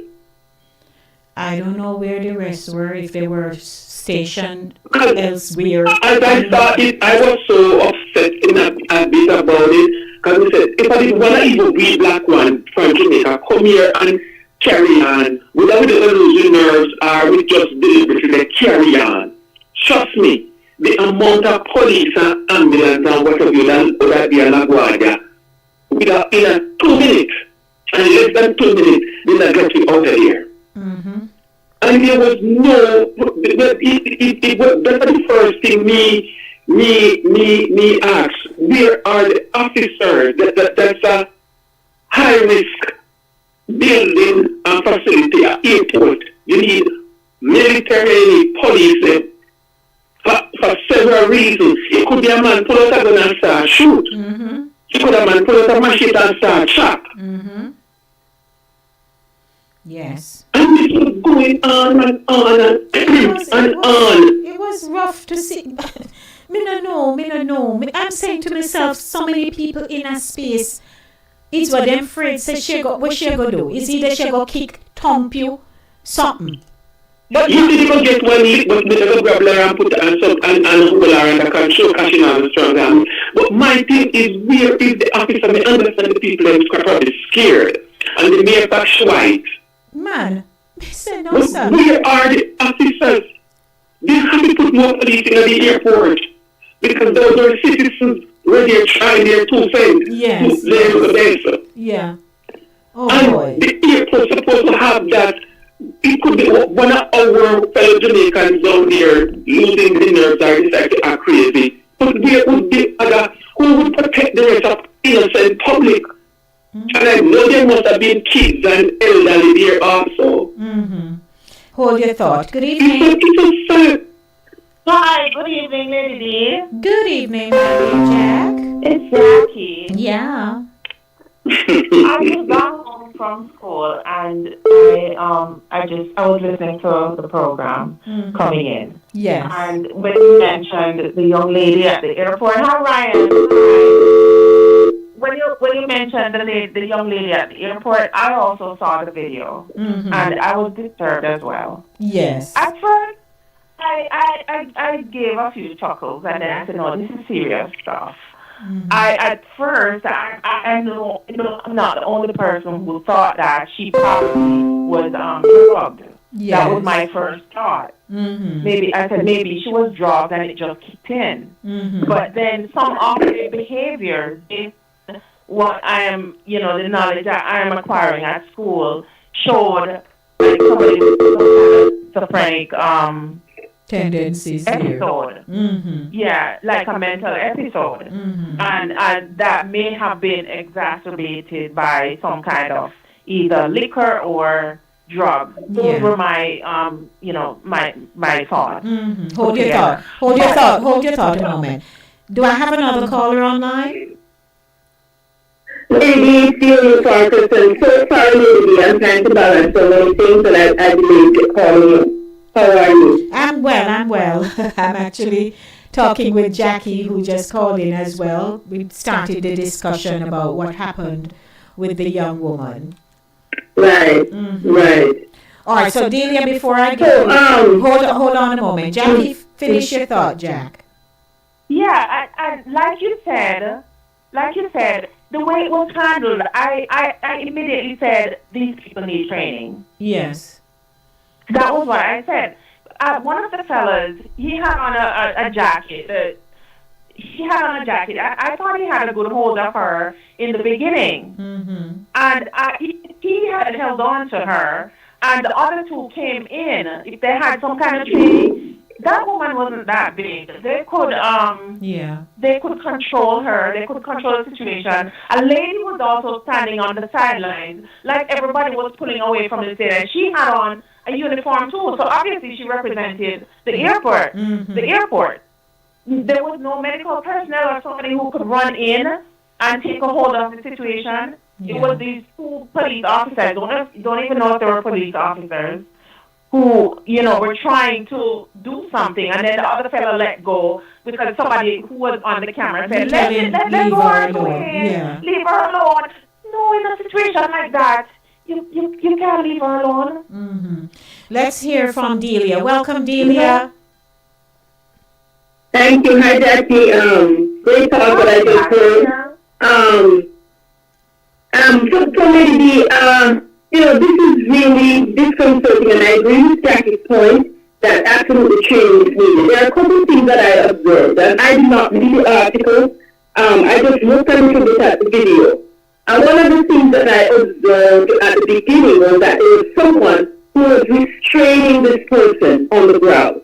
I don't know where the rest were, if they were stationed elsewhere. As I saw it, I was so upset in a bit about it, because I said, if I didn't want to even be black one from Jamaica, come here and carry on, without losing nerves or with just deliberately carry on. Trust me, the amount of police and ambulance and whatever that be a LaGuardia, in 2 minutes, and less than 2 minutes, they'll get you out of here. Mm-hmm. And there was no, it was, that's the first thing me asked, where are the officers? That's a high risk building and facility at airport. You need military, police, for several reasons. It could be a man pull out a gun and start shoot. Mm-hmm. It could be a man pull out a machete and start chop. Mm-hmm. Yes. And this was going on and on and on. It was rough to see. Me no know. I'm saying to myself, so many people in a space. It's what them afraid say what she go do. Is either she go kick, thump you, something. But you didn't even get one lick, but they never grab her and put her and hold her under control, cashing out the strong arm. But my thing is, where is the officer? I understand the people are probably scared. And the mere back white. Man, say no, but sir. Where are the officers? They have to put more police in the airport. Because those are citizens where they're trying their 2 cents. Yes. To lay the base. Yeah. Oh, and boy. The airport's supposed to have that. It could be 1 hour fellow Jamaicans down there losing the nerves or decide to act crazy. But there would be other who would protect the rest of innocent public. Mm-hmm. And I know there must have been kids and elderly there also. Mm-hmm. Hold your thought. Good evening. It's so sad. Hi, good evening, Lady D. Good evening, my dear Jack. It's Jackie. Yeah. I just got home from school and I was listening to the program coming in. Yes. And when you mentioned the young lady at the airport, hi Ryan. When you mentioned the young lady at the airport, I also saw the video and I was disturbed as well. Yes. At first, I gave a few chuckles and then I said, no, this is serious stuff. At first, I know I'm not the only person who thought that she probably was drugged. Yes. That was my first thought. Maybe she was drugged and it just kicked in. But then some of the behavior, what I am, the knowledge that I am acquiring at school showed like somebody with some kind of schizophrenic tendencies episode. Yeah, like a mental episode. And that may have been exacerbated by some kind of either liquor or drug. Those were my my thoughts. Hold your thought. Hold your thought a moment. Do I have another caller online? Maybe feeling for person. So sorry, maybe I'm trying to balance so many things that I believe to call you. How are you? I'm well. I'm actually talking with Jackie, who just called in as well. We started the discussion about what happened with the young woman. Right. All right, so Delia, before I go, hold on a moment. Jackie, finish your thought, Jack. Yeah, and like you said, the way it was handled, I immediately said, these people need training. Yes. That was what I said. One of the fellas, he had on a jacket. I thought he had a good hold of her in the beginning. And he had held on to her. And the other 2 came in. If they had some kind of training, that woman wasn't that big. They could control her. They could control the situation. A lady was also standing on the sidelines, like everybody was pulling away from the stage. And she had on a uniform too. So obviously she represented the airport. The airport. There was no medical personnel or somebody who could run in and take a hold of the situation. It was these two police officers. Don't even know if they were police officers who, you know, were trying to do something, and then the other fellow let go because somebody who was on the camera said, let go her alone. Leave her alone. No, in a situation like that, you can't leave her alone. Let's hear from Delia. Welcome, Delia. Thank you. Hi, Jackie. Great talk that I just heard. For me, you know, this is really disconcerting, and I agree with Jackie's point that absolutely training is needed. There are a couple of things that I observed, and I did not read the article. I just looked a little bit at the video. And one of the things that I observed at the beginning was that there was someone who was restraining this person on the ground,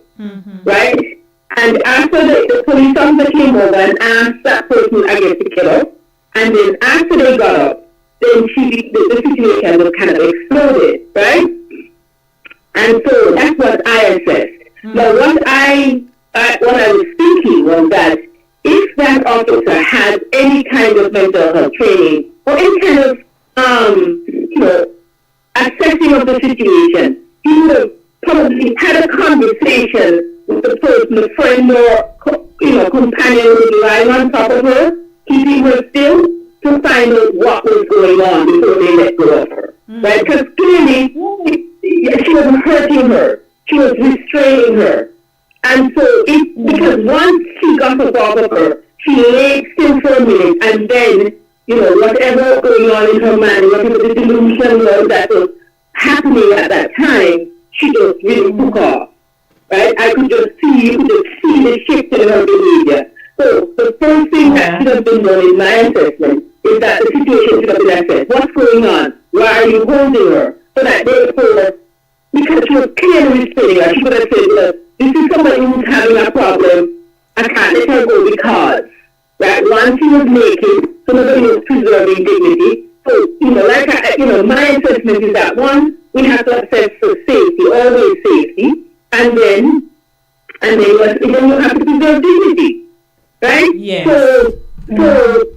right? And after the police officer came over and asked that person, I guess, to get up, and then after they got up, then the situation was kind of exploded, right? And so that's what I assessed. Now, what I was thinking was that if that officer had any kind of mental health training or any kind of, you know, assessing of the situation, he would have probably had a conversation with the person, a friend or, you know, companion who was lying on top of her, keeping her still, to find out what was going on before they let go of her, right? Because clearly, she wasn't hurting her. She was restraining her. And so, because once she got up off of her, she lay still for a minute, and then, you know, whatever was going on in her mind, whatever the delusion was that was happening at that time, she just really took off, right? You could just see the shift in her behavior. So, the first thing that should have been done in my assessment is that the situation should have been assessed. What's going on? Why are you holding her? So that therefore, because she was clearly restraining her, she could have said, look, this is somebody who's having a problem. I can't let her go because, right? Once she was naked, so nobody was preserving dignity. So, you know, my assessment is that one, we have to assess for safety, always safety, and then you have to preserve dignity, right? Yes. So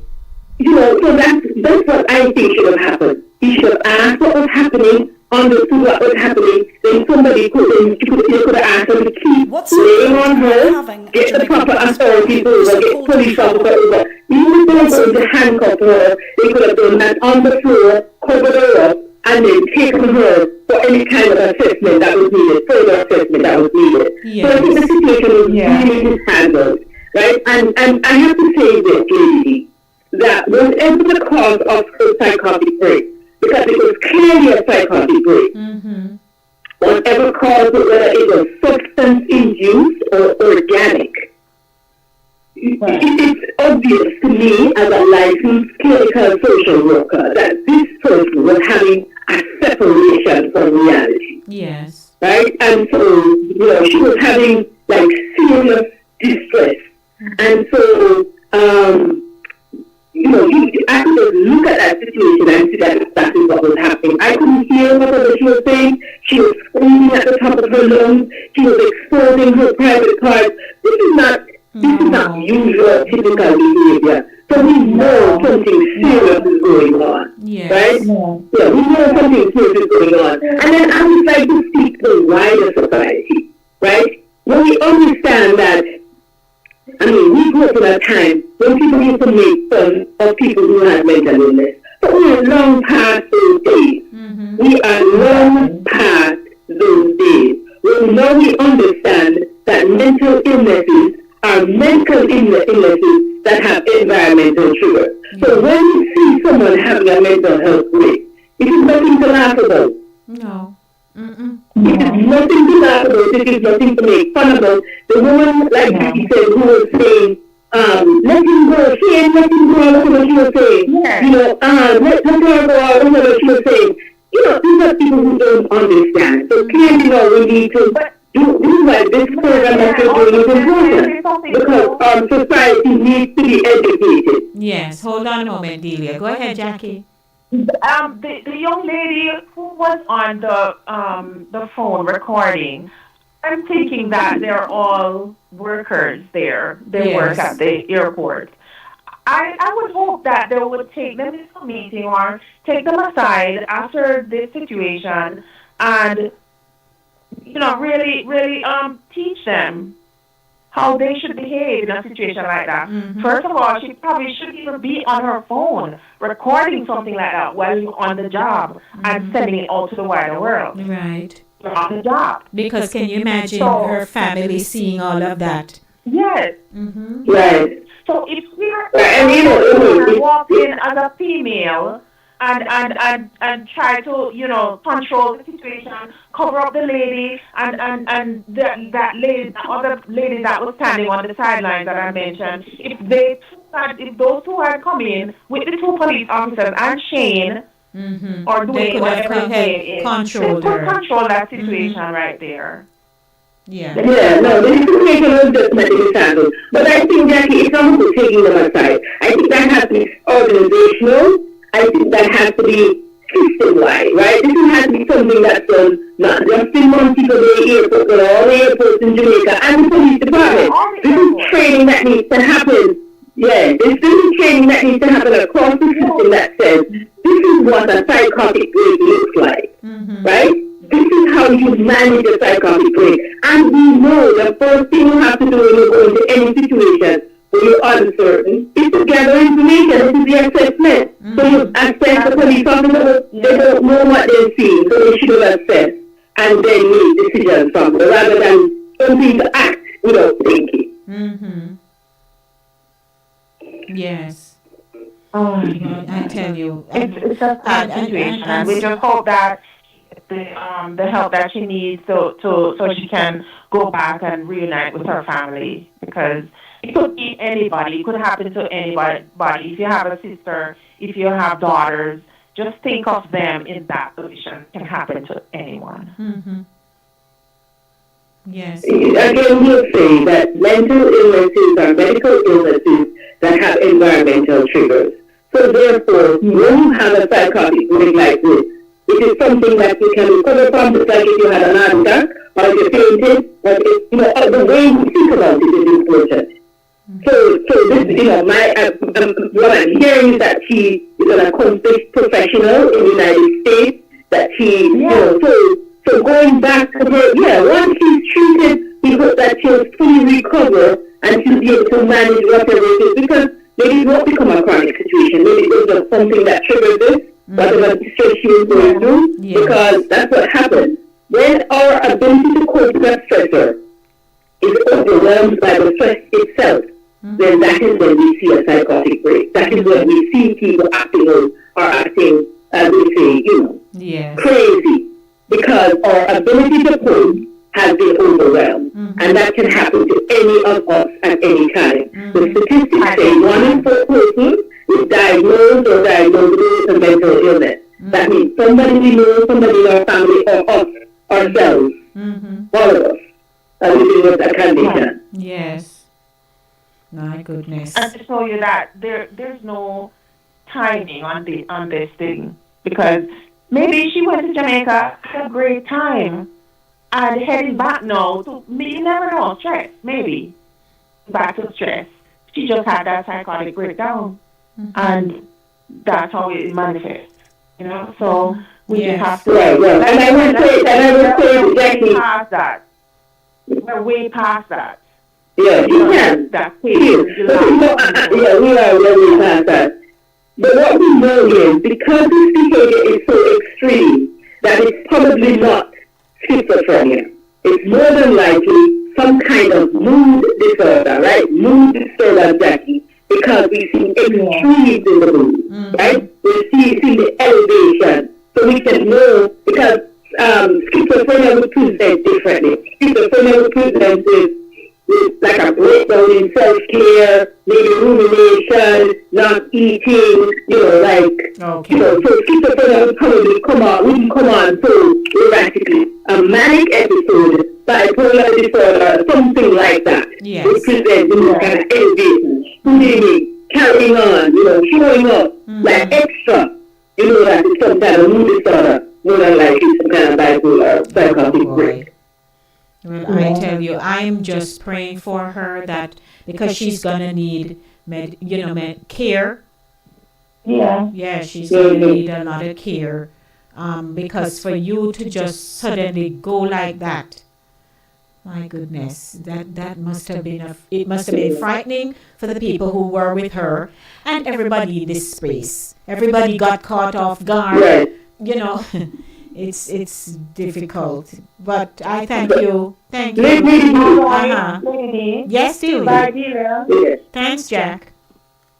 you know, so that's what I think should have happened. He should have asked what was happening, understood what was happening, then somebody could have asked her to keep laying on her, get the proper authorities over, get police officer over. Even if they were going to handcuff her, they could have done that on the floor, covered her up, and then taken her for any kind of assessment that was needed, further assessment that was needed. Yes. So I think the situation was really mishandled, right? And I have to say this, lady, that whatever the cause of her psychotic break, because it was clearly a psychotic break, whatever caused it, whether it was substance-induced or organic, it's obvious to me as a licensed clinical social worker that this person was having a separation from reality. Yes. Right? And so, you know, she was having like serious distress. And so, you know, I could just look at that situation and see that exactly what was happening. I couldn't hear whatever she was saying. She was screaming at the top of her lungs. She was exposing her private parts. This is not usual, typical behavior. So we know something serious is going on, right? Yeah, we know something serious is going on. And then I would like to speak to the wider society, right? When we understand that, I mean, we grew up in a time when people used to make fun of people who had mental illness. But we are long past those days. We are long past those days. Well, now we understand that mental illnesses are mental illnesses that have environmental triggers. So when you see someone having a mental health break, it is nothing to laugh about. No. It is nothing to laugh about. It is nothing to make fun about. The woman, like Vicky said, who was saying, let him go, she ain't let him go, whatever she was saying. You know, let her go, whatever she was saying. You know, these are people who don't understand. So clearly, you know, we need to do like this program that you're doing is important because society needs to be educated. Yes, hold on a moment, Delia. Go ahead, Jackie. The young lady who was on the phone recording, I'm thinking that they're all workers there. They work at the airport. I would hope that they would take them into a meeting or take them aside after this situation and, really teach them how they should behave in a situation like that. First of all, she probably shouldn't even be on her phone recording something like that while you're on the job and sending it out to the wider world. Right. You're on the job. Because can you imagine her family seeing all of that? Yes. Right. So if we are walk in as a female and try to, control the situation, cover up the lady and that lady, the other lady that was standing on the sidelines that I mentioned, if those two had come in with the two police officers and Shane, or doing whatever they control that situation right there. Yeah, no, the situation was definitely mishandled. But I think that it's not about taking them aside. I think that has to be organizational. I think that has to be system-wide, right? This has to be something that's done not just in Montego Bay Airport, but all airports in Jamaica and the police department. This is training that needs to happen. Yeah, this is training that needs to happen across the system that says this is what a psychotic break looks like, right? This is how you manage a psychotic break. And we know the first thing you have to do when you go into any situation where you're uncertain is to gather information. This is the assessment. So you assess the police officer, they don't know what they're seeing, so they should have assessed and then make decisions from it, rather than something to act without thinking. Yes. Oh my God, I tell you. It's a sad situation, and we just hope that the help that she needs so she can go back and reunite with her family, because it could be anybody. It could happen to anybody. If you have a sister, if you have daughters, just think of them in that position. It can happen to anyone. Yes. Again, we'll say that mental illnesses are medical illnesses that have environmental triggers. So therefore, when you have a psychotic break like this, it is something that you can recover from, just like if you had an heart attack, or if you fainted, or if, the way you think about it is important. So this, what I'm hearing is that she is an accomplished professional in the United States, that she, so going back to her, once she's treated, we hope that she'll fully recover and she'll be able to manage whatever it is, because maybe it won't become a chronic situation. Maybe it was just something that triggered this, whatever stress she was going through, because that's what happens. When our ability to cope with that stressor is overwhelmed by the stress itself, then that is when we see a psychotic break. That is when we see people acting, as we say, crazy, because our ability to cope has been overwhelmed. And that can happen to any of us at any time. The statistics say 1 in 4 persons is diagnosed or diagnosed with a mental illness. That means somebody we know, somebody in our family, or us, ourselves, all of us, are living with a condition. Yes. My goodness. And to show you that there's no timing on this thing, because maybe she went to Jamaica, had a great time, and heading back now to, you never know, stress, maybe back to stress. She just had that psychotic breakdown, and that's how it manifests. So we just have to. And I would say, way past that. We're way past that. Yeah, you can. That's we are way past that. But what we know is, because this behavior is so extreme, that it's probably not schizophrenia. It's more than likely some kind of mood disorder, right? Mood disorder, Jackie, because we see extremes in the mood, right? We see the elevation. So we can know, because schizophrenia would present differently. Schizophrenia would present with like a breakdown in self-care, maybe rumination, not eating, so schizophrenia would probably come on so erratically. A manic episode, bipolar disorder, something like that, would present kind of elevation, carrying on, showing up like extra. you know that it's some kind of mood disorder, more than likely some kind of bipolar, psychotic break. Well, I tell you, I'm just praying for her that because she's gonna need care. Yeah, she's gonna need a lot of care. Because for you to just suddenly go like that, my goodness, that must have been it must have been frightening for the people who were with her and everybody in this space. Everybody got caught off guard. Right. You know, it's difficult. But I thank you. Thank you. Yes, Delia. Thanks, Jack.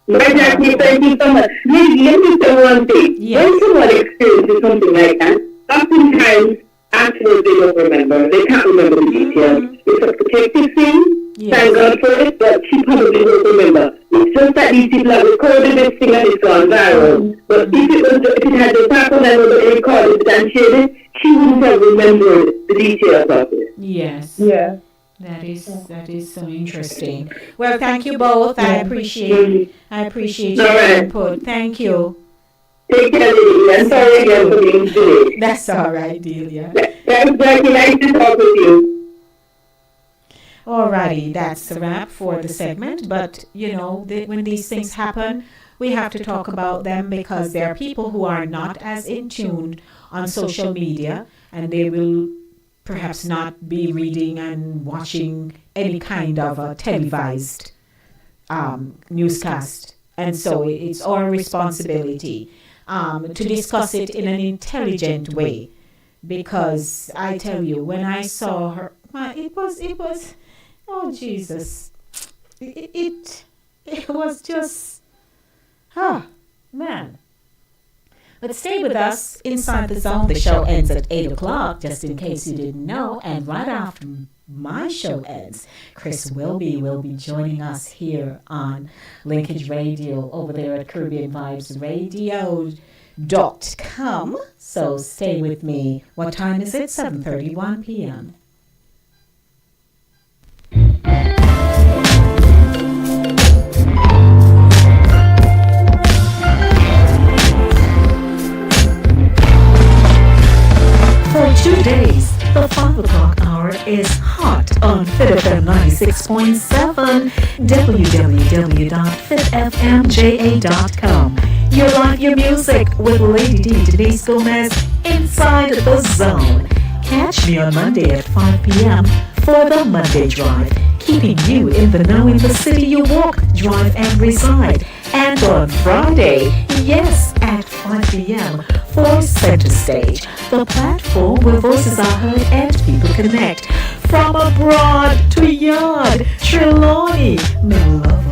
Jackie, thank you so much. Let me say one thing. Yes. When someone experiences something like that, oftentimes afterwards they don't remember. They can't remember the details. It's a protective thing. Yes. Thank God for it, but she probably won't remember. It's just that these people have recorded this thing and it's gone viral. But if it had been happened and nobody recorded it and shared it, she wouldn't have remembered the details of it. Yes. Yeah. That is so interesting. Well, thank you both. I appreciate your input. Thank you. Take care, Delia. I'm sorry again for being delayed. That's all right, Delia. That was very nice to talk with you. Alrighty, that's a wrap for the segment. But when these things happen, we have to talk about them because there are people who are not as in tune on social media, and they will perhaps not be reading and watching any kind of a televised newscast. And so it's our responsibility to discuss it in an intelligent way. Because I tell you, when I saw her, it was, oh Jesus, it was just, man. But stay with us inside the zone. The show ends at 8 o'clock, just in case you didn't know. And right after my show ends, Chris Wilby will be joining us here on Linkage Radio over there at CaribbeanVibesRadio.com. So stay with me. What time is it? 7:31 p.m. For 2 days, the 5 o'clock hour is hot on FitFM 96.7, www.fitfmja.com. You like your music with Lady D, Denise Gomez, inside the zone. Catch me on Monday at 5 p.m. for the Monday Drive, keeping you in the know in the city you walk, drive, and reside. And on Friday, yes, at 5 p.m. for Center Stage, the platform where voices are heard and people connect. From abroad to yard, Trelawney, Melova.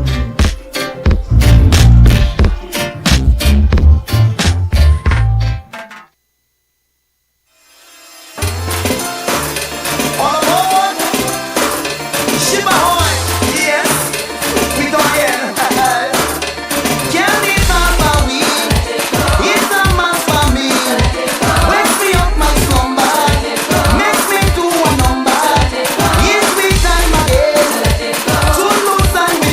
Too loose and we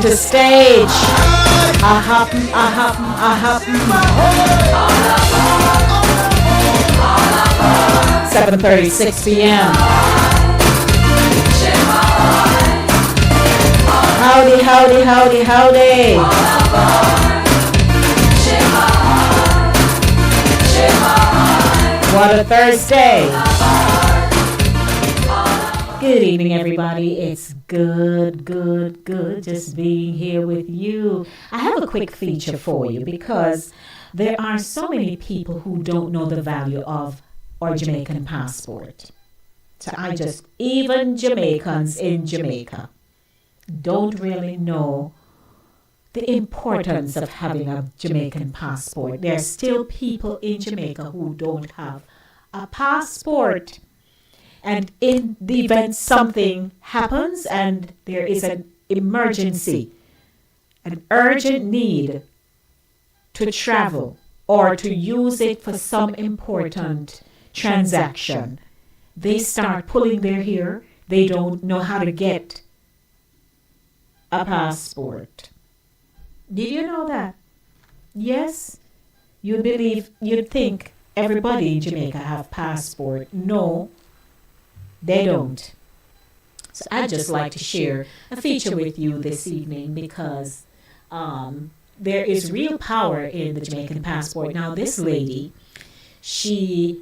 center stage. A happen. 7:36 p.m. Howdy. What a Thursday. Good evening, everybody. It's good just being here with you. I have a quick feature for you because there are so many people who don't know the value of our Jamaican passport. So even Jamaicans in Jamaica don't really know the importance of having a Jamaican passport. There are still people in Jamaica who don't have a passport. And in the event something happens and there is an emergency, an urgent need to travel or to use it for some important transaction, they start pulling their hair. They don't know how to get a passport. Did you know that? Yes? You'd think everybody in Jamaica have passport. No, they don't. So I'd just like to share a feature with you this evening because there is real power in the Jamaican passport. Now, this lady, she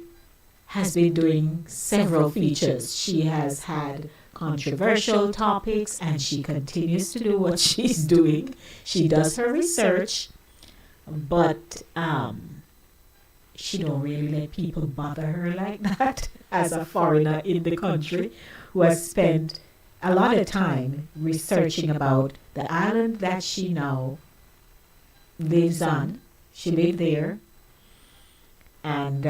has been doing several features. She has had controversial topics and she continues to do what she's doing. She does her research, but she don't really let people bother her like that as a foreigner in the country who has spent a lot of time researching about the island that she now lives on. She lived there, and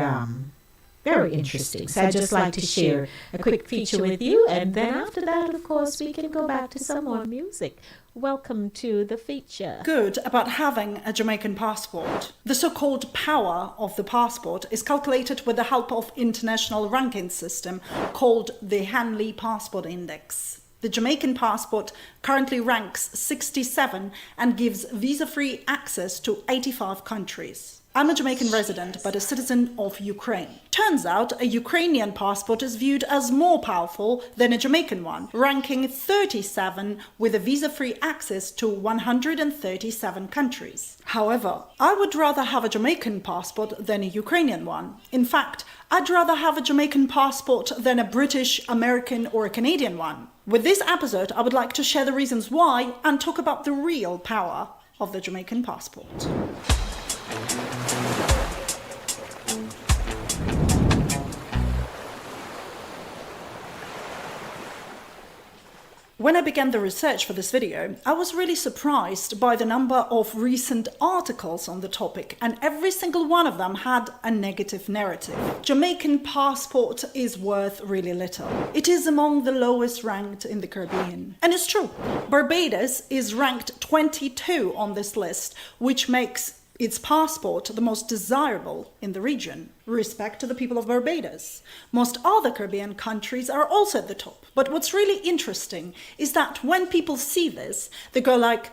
very interesting. So I'd just like to share a quick feature with you, and then after that, of course, we can go back to some more music. Welcome to the feature. Good about having a Jamaican passport. The so-called power of the passport is calculated with the help of international ranking system called the Hanley Passport Index. The Jamaican passport currently ranks 67 and gives visa-free access to 85 countries. I'm a Jamaican resident, but a citizen of Ukraine. Turns out a Ukrainian passport is viewed as more powerful than a Jamaican one, ranking 37 with a visa-free access to 137 countries. However, I would rather have a Jamaican passport than a Ukrainian one. In fact, I'd rather have a Jamaican passport than a British, American, or a Canadian one. With this episode, I would like to share the reasons why and talk about the real power of the Jamaican passport. When I began the research for this video, I was really surprised by the number of recent articles on the topic, and every single one of them had a negative narrative. Jamaican passport is worth really little. It is among the lowest ranked in the Caribbean. And it's true. Barbados is ranked 22 on this list, which makes its passport the most desirable in the region. Respect to the people of Barbados. Most other Caribbean countries are also at the top. But what's really interesting is that when people see this, they go like,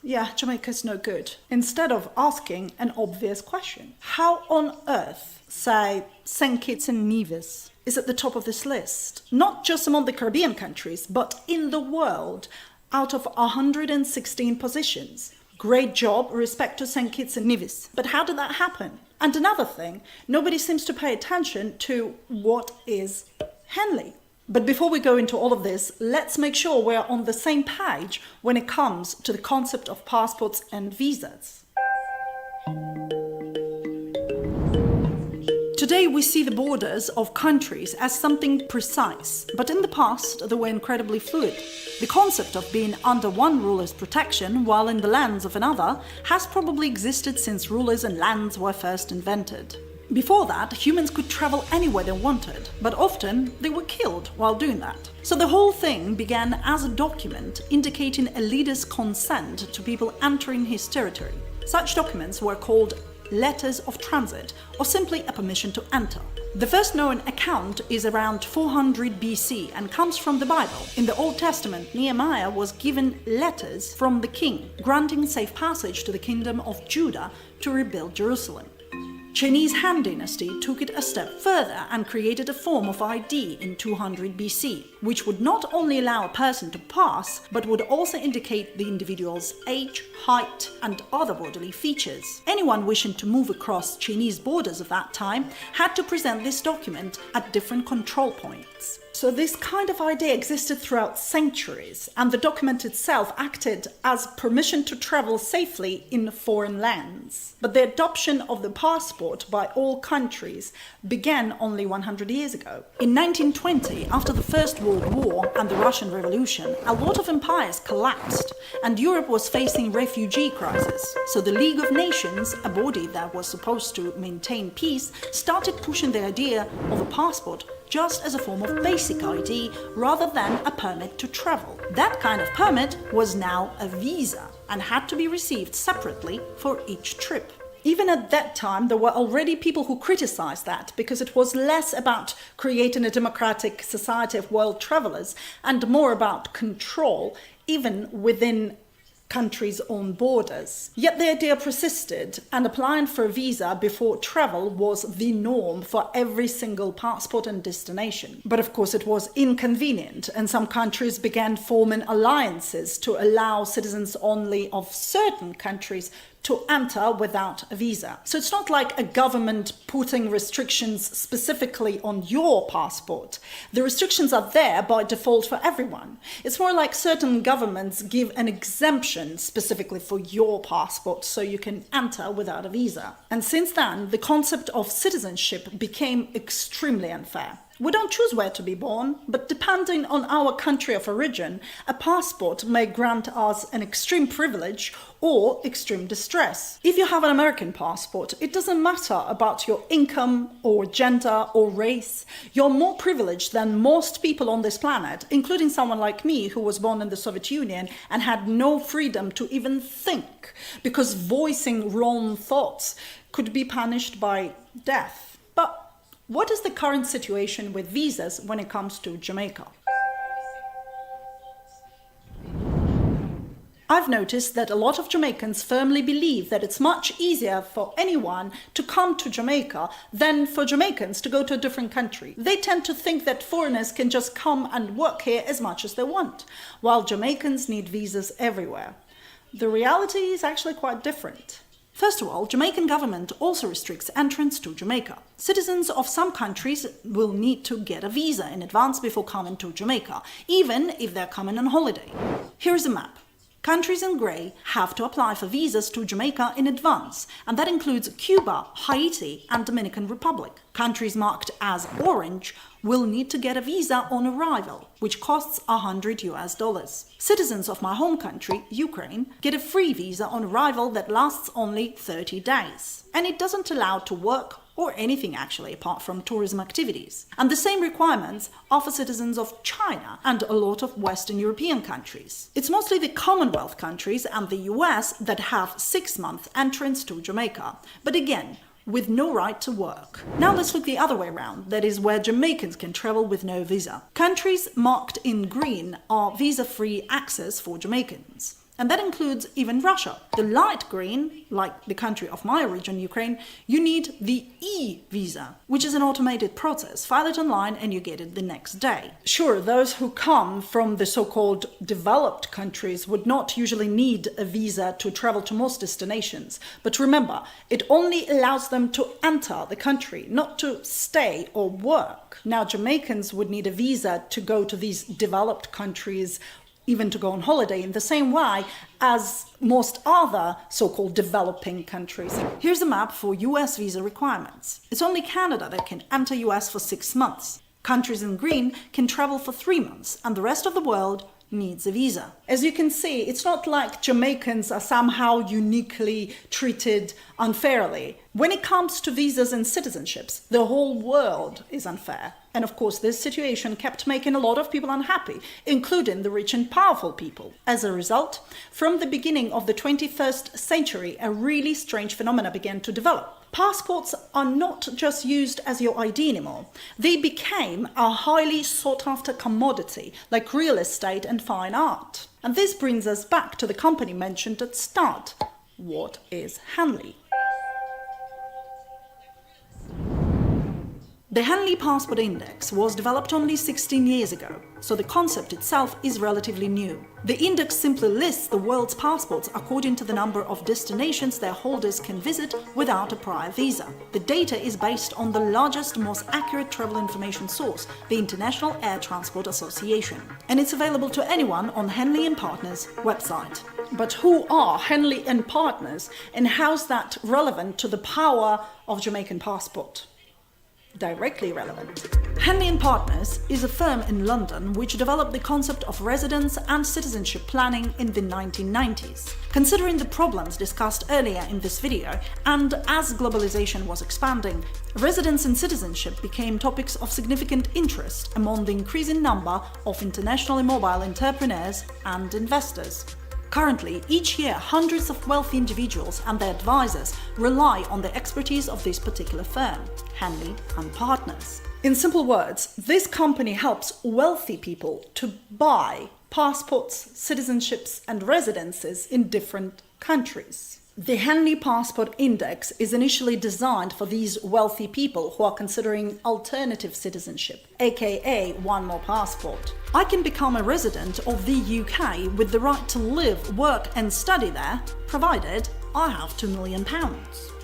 yeah, Jamaica's no good. Instead of asking an obvious question. How on earth, say, St. Kitts and Nevis is at the top of this list? Not just among the Caribbean countries, but in the world, out of 116 positions. Great job, respect to St. Kitts and Nevis. But how did that happen? And another thing, nobody seems to pay attention to what is Hanley. But before we go into all of this, let's make sure we're on the same page when it comes to the concept of passports and visas. Today we see the borders of countries as something precise, but in the past they were incredibly fluid. The concept of being under one ruler's protection while in the lands of another has probably existed since rulers and lands were first invented. Before that, humans could travel anywhere they wanted, but often they were killed while doing that. So the whole thing began as a document indicating a leader's consent to people entering his territory. Such documents were called letters of transit, or simply a permission to enter. The first known account is around 400 BC and comes from the Bible. In the Old Testament, Nehemiah was given letters from the king, granting safe passage to the kingdom of Judah to rebuild Jerusalem. Chinese Han Dynasty took it a step further and created a form of ID in 200 BC, which would not only allow a person to pass, but would also indicate the individual's age, height, and other bodily features. Anyone wishing to move across Chinese borders of that time had to present this document at different control points. So this kind of idea existed throughout centuries, and the document itself acted as permission to travel safely in foreign lands. But the adoption of the passport by all countries began only 100 years ago. In 1920, after the First World War and the Russian Revolution, a lot of empires collapsed, and Europe was facing refugee crisis. So the League of Nations, a body that was supposed to maintain peace, started pushing the idea of a passport just as a form of basic ID rather than a permit to travel. That kind of permit was now a visa and had to be received separately for each trip. Even at that time, there were already people who criticized that because it was less about creating a democratic society of world travelers and more about control, even within countries' own borders. Yet the idea persisted, and applying for a visa before travel was the norm for every single passport and destination. But of course it was inconvenient, and some countries began forming alliances to allow citizens only of certain countries to enter without a visa. So it's not like a government putting restrictions specifically on your passport. The restrictions are there by default for everyone. It's more like certain governments give an exemption specifically for your passport so you can enter without a visa. And since then, the concept of citizenship became extremely unfair. We don't choose where to be born, but depending on our country of origin, a passport may grant us an extreme privilege or extreme distress. If you have an American passport, it doesn't matter about your income or gender or race. You're more privileged than most people on this planet, including someone like me who was born in the Soviet Union and had no freedom to even think, because voicing wrong thoughts could be punished by death. But what is the current situation with visas when it comes to Jamaica? I've noticed that a lot of Jamaicans firmly believe that it's much easier for anyone to come to Jamaica than for Jamaicans to go to a different country. They tend to think that foreigners can just come and work here as much as they want, while Jamaicans need visas everywhere. The reality is actually quite different. First of all, Jamaican government also restricts entrance to Jamaica. Citizens of some countries will need to get a visa in advance before coming to Jamaica, even if they're coming on holiday. Here's a map. Countries in grey have to apply for visas to Jamaica in advance, and that includes Cuba, Haiti, and Dominican Republic. Countries marked as orange will need to get a visa on arrival, which costs $100. Citizens of my home country, Ukraine, get a free visa on arrival that lasts only 30 days. And it doesn't allow to work or anything actually apart from tourism activities. And the same requirements are for citizens of China and a lot of Western European countries. It's mostly the Commonwealth countries and the US that have 6-month entrance to Jamaica. But again, with no right to work. Now let's look the other way around, that is where Jamaicans can travel with no visa. Countries marked in green are visa-free access for Jamaicans. And that includes even Russia. The light green, like the country of my origin, Ukraine, you need the e-visa, which is an automated process. File it online and you get it the next day. Sure, those who come from the so-called developed countries would not usually need a visa to travel to most destinations. But remember, it only allows them to enter the country, not to stay or work. Now, Jamaicans would need a visa to go to these developed countries, even to go on holiday, in the same way as most other so-called developing countries. Here's a map for US visa requirements. It's only Canada that can enter US for 6 months. Countries in green can travel for 3 months, and the rest of the world needs a visa. As you can see, it's not like Jamaicans are somehow uniquely treated unfairly. When it comes to visas and citizenships, the whole world is unfair. And of course, this situation kept making a lot of people unhappy, including the rich and powerful people. As a result, from the beginning of the 21st century, a really strange phenomena began to develop. Passports are not just used as your ID anymore. They became a highly sought-after commodity, like real estate and fine art. And this brings us back to the company mentioned at start. What is Henley? The Henley Passport Index was developed only 16 years ago, so the concept itself is relatively new. The index simply lists the world's passports according to the number of destinations their holders can visit without a prior visa. The data is based on the largest, most accurate travel information source, the International Air Transport Association, and it's available to anyone on Henley & Partners website. But who are Henley & Partners, and how's that relevant to the power of Jamaican passport? Directly relevant. Henley & Partners is a firm in London which developed the concept of residence and citizenship planning in the 1990s. Considering the problems discussed earlier in this video, and as globalization was expanding, residence and citizenship became topics of significant interest among the increasing number of internationally mobile entrepreneurs and investors. Currently, each year, hundreds of wealthy individuals and their advisors rely on the expertise of this particular firm, Henley & Partners. In simple words, this company helps wealthy people to buy passports, citizenships, and residences in different countries. The Henley Passport Index is initially designed for these wealthy people who are considering alternative citizenship, aka one more passport. I can become a resident of the UK with the right to live, work and study there, provided I have £2 million.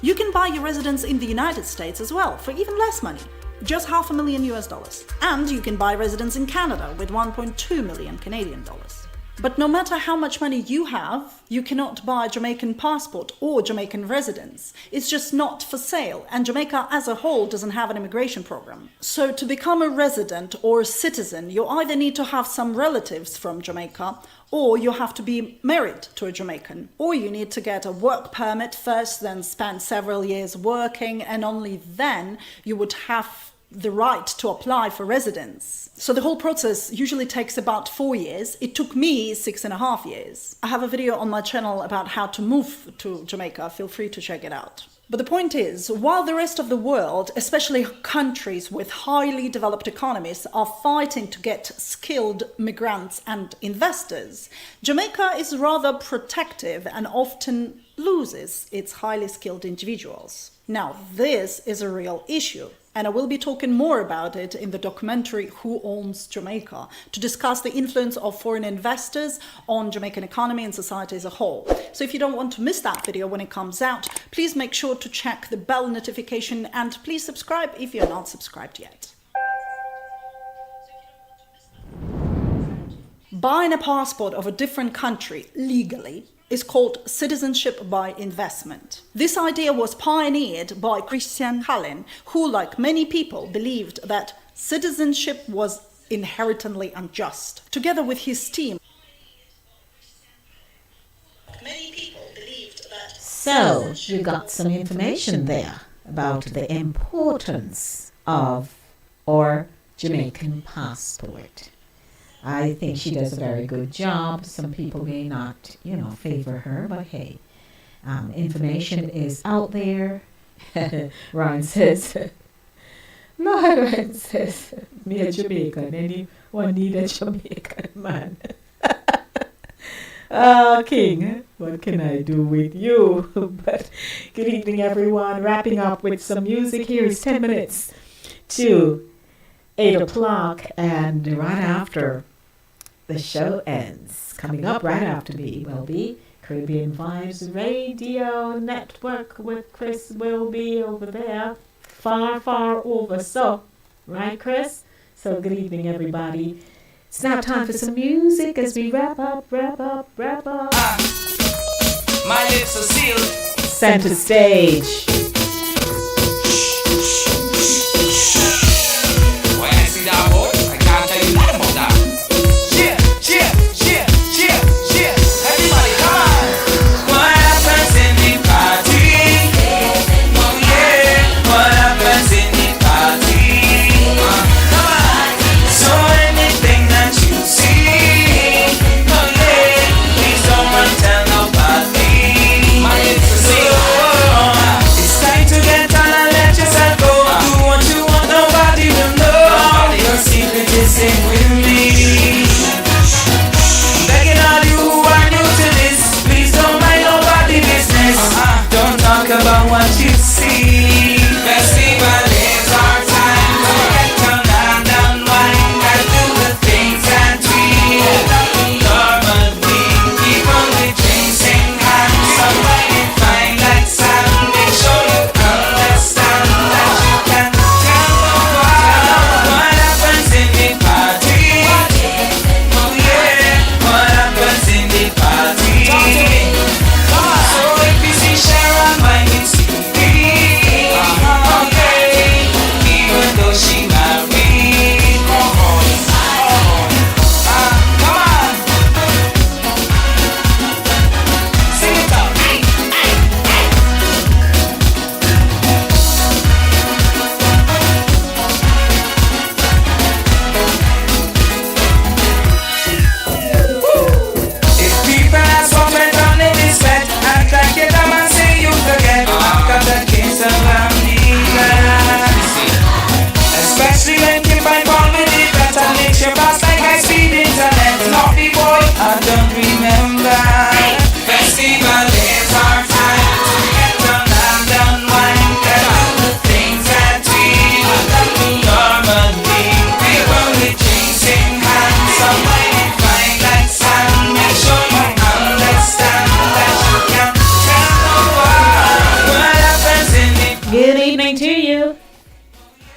You can buy your residence in the United States as well for even less money, just $500,000 US. And you can buy residence in Canada with 1.2 million Canadian dollars. But no matter how much money you have, you cannot buy a Jamaican passport or Jamaican residence. It's just not for sale, and Jamaica as a whole doesn't have an immigration program. So to become a resident or a citizen, you either need to have some relatives from Jamaica, or you have to be married to a Jamaican, or you need to get a work permit first, then spend several years working, and only then you would have the right to apply for residence. So the whole process usually takes about 4 years. It took me 6.5 years. I have a video on my channel about how to move to Jamaica. Feel free to check it out. But the point is, while the rest of the world, especially countries with highly developed economies, are fighting to get skilled migrants and investors, Jamaica is rather protective and often loses its highly skilled individuals. Now, this is a real issue, and I will be talking more about it in the documentary Who Owns Jamaica, to discuss the influence of foreign investors on Jamaican economy and society as a whole. So if you don't want to miss that video when it comes out, please make sure to check the bell notification and please subscribe if you're not subscribed yet. Buying a passport of a different country legally is called citizenship by investment. This idea was pioneered by Christian Cullen, who, like many people, believed that citizenship was inherently unjust. Together with his team, many people believed that. So, you got some information there about the importance of our Jamaican passport. I think she does a very good job. Some people may not, favor her, but hey, information is out there. Ron says, no, Ron says, me a Jamaican, anyone need a Jamaican man. King, what can I do with you? But good evening, everyone. Wrapping up with some music. Here is 10 minutes to 8 o'clock, and right after the show ends. Coming up right after me will be Caribbean Vibes Radio Network with Chris will be over there. Far, far over. So, right, Chris? So, good evening, everybody. It's now time for some music as we wrap up. My lips are sealed. Center stage. When I see that boy, I can't tell you nothing about that. Everybody come on. What happens in the party? Oh yeah. What happens in the party? Come on.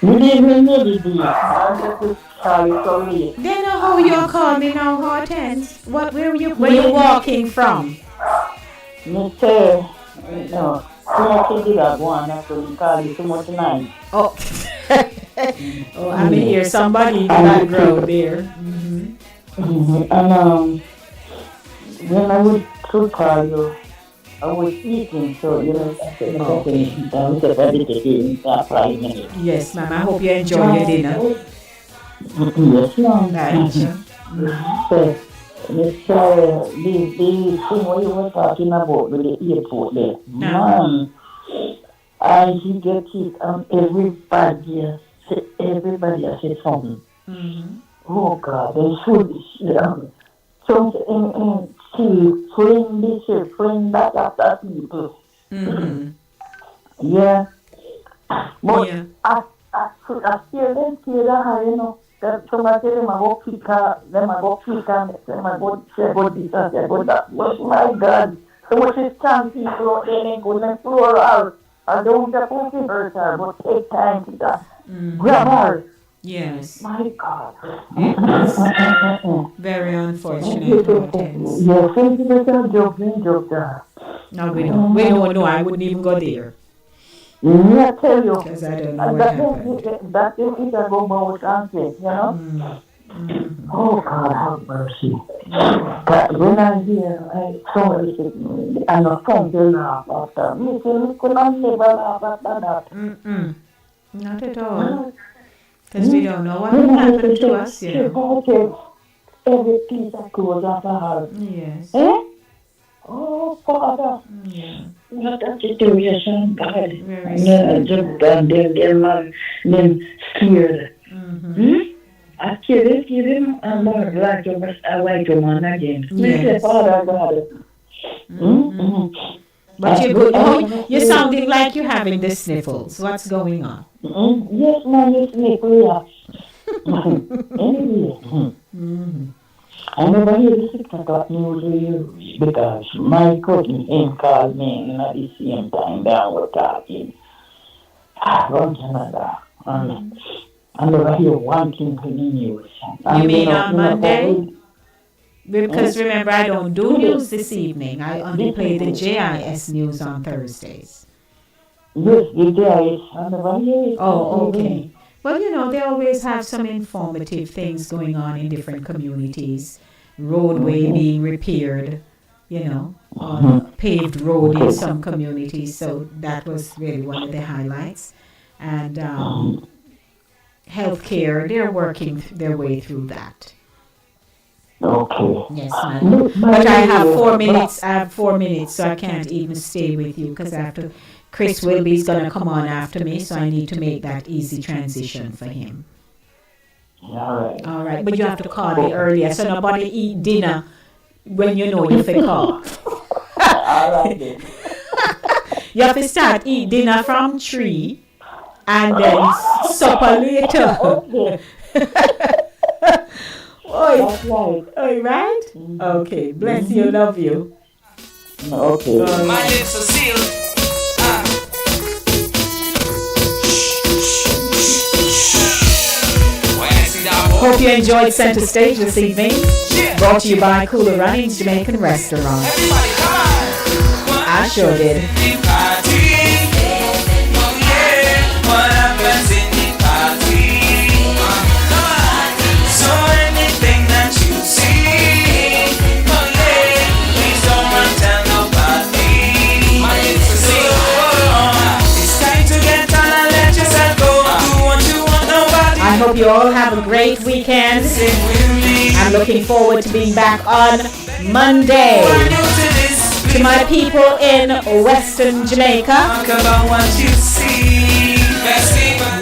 Good evening, Lady D. I'm just sorry, sorry. Then how you call me now, Hortense? Where you walking from? Mr. No, too much did that one after we call you too much tonight. Oh. Oh, I may hear somebody in the background there. And when I would to call you, I was eating, so you know, I said, okay, I was ready to eat in 5 minutes. Yes, ma'am. I hope you enjoy your dinner. Yes, ma'am. Right. So, the thing what you were talking about with the airport there, man, I get it, everybody has said something. Oh God, they should, something, fling this, fling that after people. Yeah. But I still don't feel how, you know, that somebody them go Africa, them go Africa, them go say about this and say about that. But my God, so much is time people out there, they go and floor out. I don't have to hurt her, but take time to that. Grab her. Yes. My God. Very unfortunate. Hortense. Yes, thank you for joke there. No, we don't. We don't know. I wouldn't even go there. I tell you. Because I don't know what happened. That is a go about answer, you know? Oh, God, have mercy. But when I hear somebody say, I'm a friend, they laugh after me. Me could not never laugh after that. Not at all. Because we don't know what will happen to us, you know. Every piece of clothes off her heart. Yes. Eh? Oh, Father. Not that situation, God. Just them scared. I killed him, and more like a white woman again. Yes. Father God. But you're good. Oh, you're sounding like you're having the sniffles. What's going on? Yes, ma'am, it's sniffles. Anyway. I never hear the 6 o'clock news because my cousin him called me at the same time that we're talking from Canada. I never hear one thing from the news. You mean on Monday? Because remember, I don't do news this evening. I only play the JIS news on Thursdays. Yes, the JIS. I never hear it. Oh, okay. Well, you know, they always have some informative things going on in different communities. Roadway being repaired, you know, on paved road in some communities. So that was really one of the highlights. And healthcare, they're working their way through that. Okay. Yes, ma'am. But I have 4 minutes. I have 4 minutes, so I can't even stay with you because I have to. Chris Wilby's gonna come on after me, so I need to make that easy transition for him. All right. But you have to call me earlier, so nobody eat dinner when you know you have to call. All right then. You have to start eat dinner from 3 and then supper later. Okay. That's right. All right? Okay. Bless you. Love you. Okay. My lips are sealed. Hope you enjoyed Center Stage this evening. Brought to you by Cooler Runnings Jamaican Restaurant. I sure did. I hope you all have a great weekend. I'm looking forward to being back on Monday. To my people in Western Jamaica,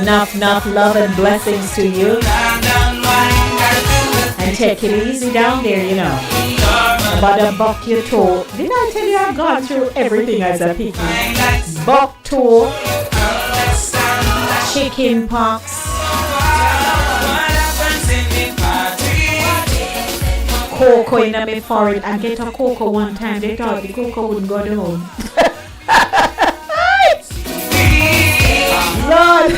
enough love and blessings to you. And take it easy down there, you know. About to buck your toe. Did I tell you I've gone through everything as a picnic? Buck toe, chicken pox, cocoa in my forehead. I get a cocoa one time. They thought the cocoa wouldn't go down. Lord.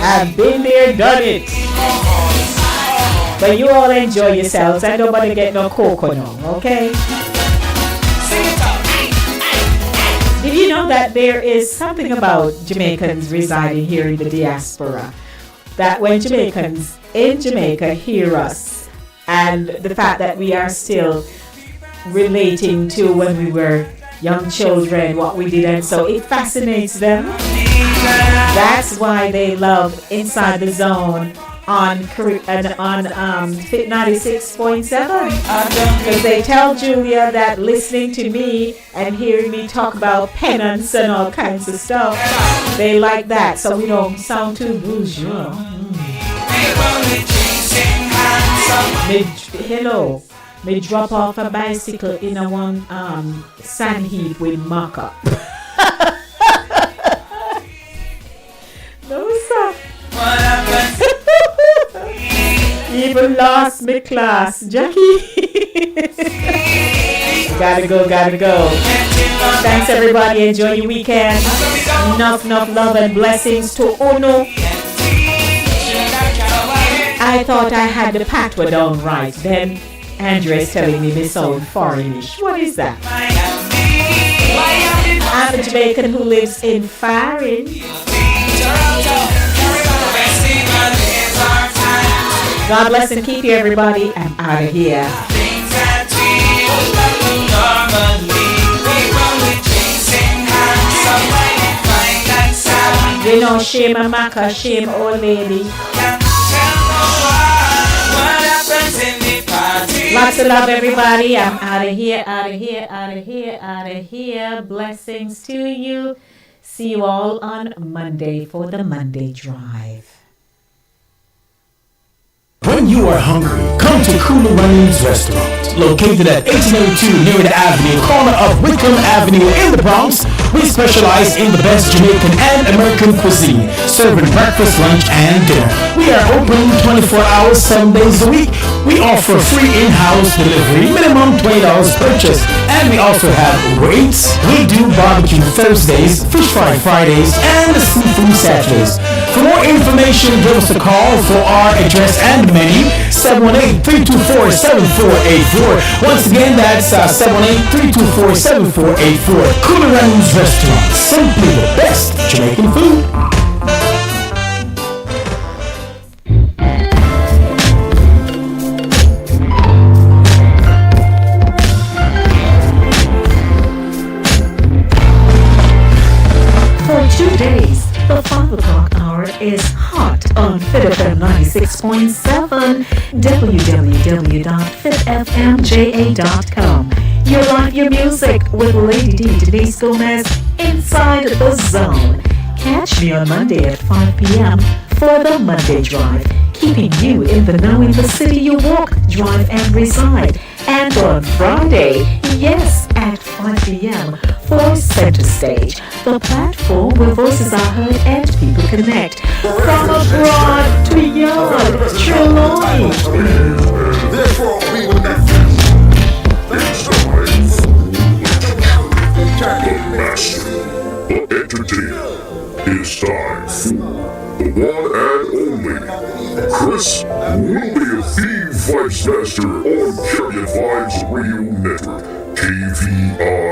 I've been there, done it. But you all enjoy yourselves and nobody get no coconut, okay? Did you know that there is something about Jamaicans residing here in the diaspora? That when Jamaicans in Jamaica hear us and the fact that we are still relating to when we were young children, what we did, and so it fascinates them. That's why they love Inside the Zone on Fit 96.7, because they tell Julia that listening to me and hearing me talk about penance and all kinds of stuff, they like that, so we don't sound too bourgeois. Me drop off a bicycle in a one sand heap with marker. No, sir. What happened? Even lost me class, Jackie. Gotta go. Thanks everybody. Enjoy your weekend. Enough love and blessings to Uno. I thought I had the patois down right. Then Andrea is telling me they sound foreignish. What is that? I'm a Jamaican who lives in Farin. God bless and keep you, everybody. I'm out of here. You know, shame a maca, shame old lady. Lots of love, everybody. I'm out of here. Blessings to you. See you all on Monday for the Monday Drive. When you are hungry, come to Kulu Runnings Restaurant. Located at 1802 Near Avenue, corner of Wickham Avenue in the Bronx, we specialize in the best Jamaican and American cuisine, serving breakfast, lunch, and dinner. We are open 24 hours, 7 days a week. We offer free in-house delivery, minimum $20 purchase, and we also have rates. We do barbecue Thursdays, fish fry Fridays, and seafood Saturdays. For more information, give us a call for our address and menu, 718-324-7484. Once again, that's 718-324-7484. Kulu Runnings Restaurant, simply the best Jamaican food. For 2 days, the 5 o'clock hour is hot on Fit FM 96.7, www.fitfmja.com. Your life, your music with Lady D, Denise Gomez, Inside the Zone. Catch me on Monday at 5 p.m. for the Monday Drive, keeping you in the know in the city you walk, drive, and reside. And on Friday, yes, at 5 p.m. for Center Stage, the platform where voices are heard and people connect. From abroad to yard, Trelawney. Therefore, we will not Master, the entertainer. It's time for the one and only Chris William Vibes Master on Caribbean Vibes Radio Network, KVR.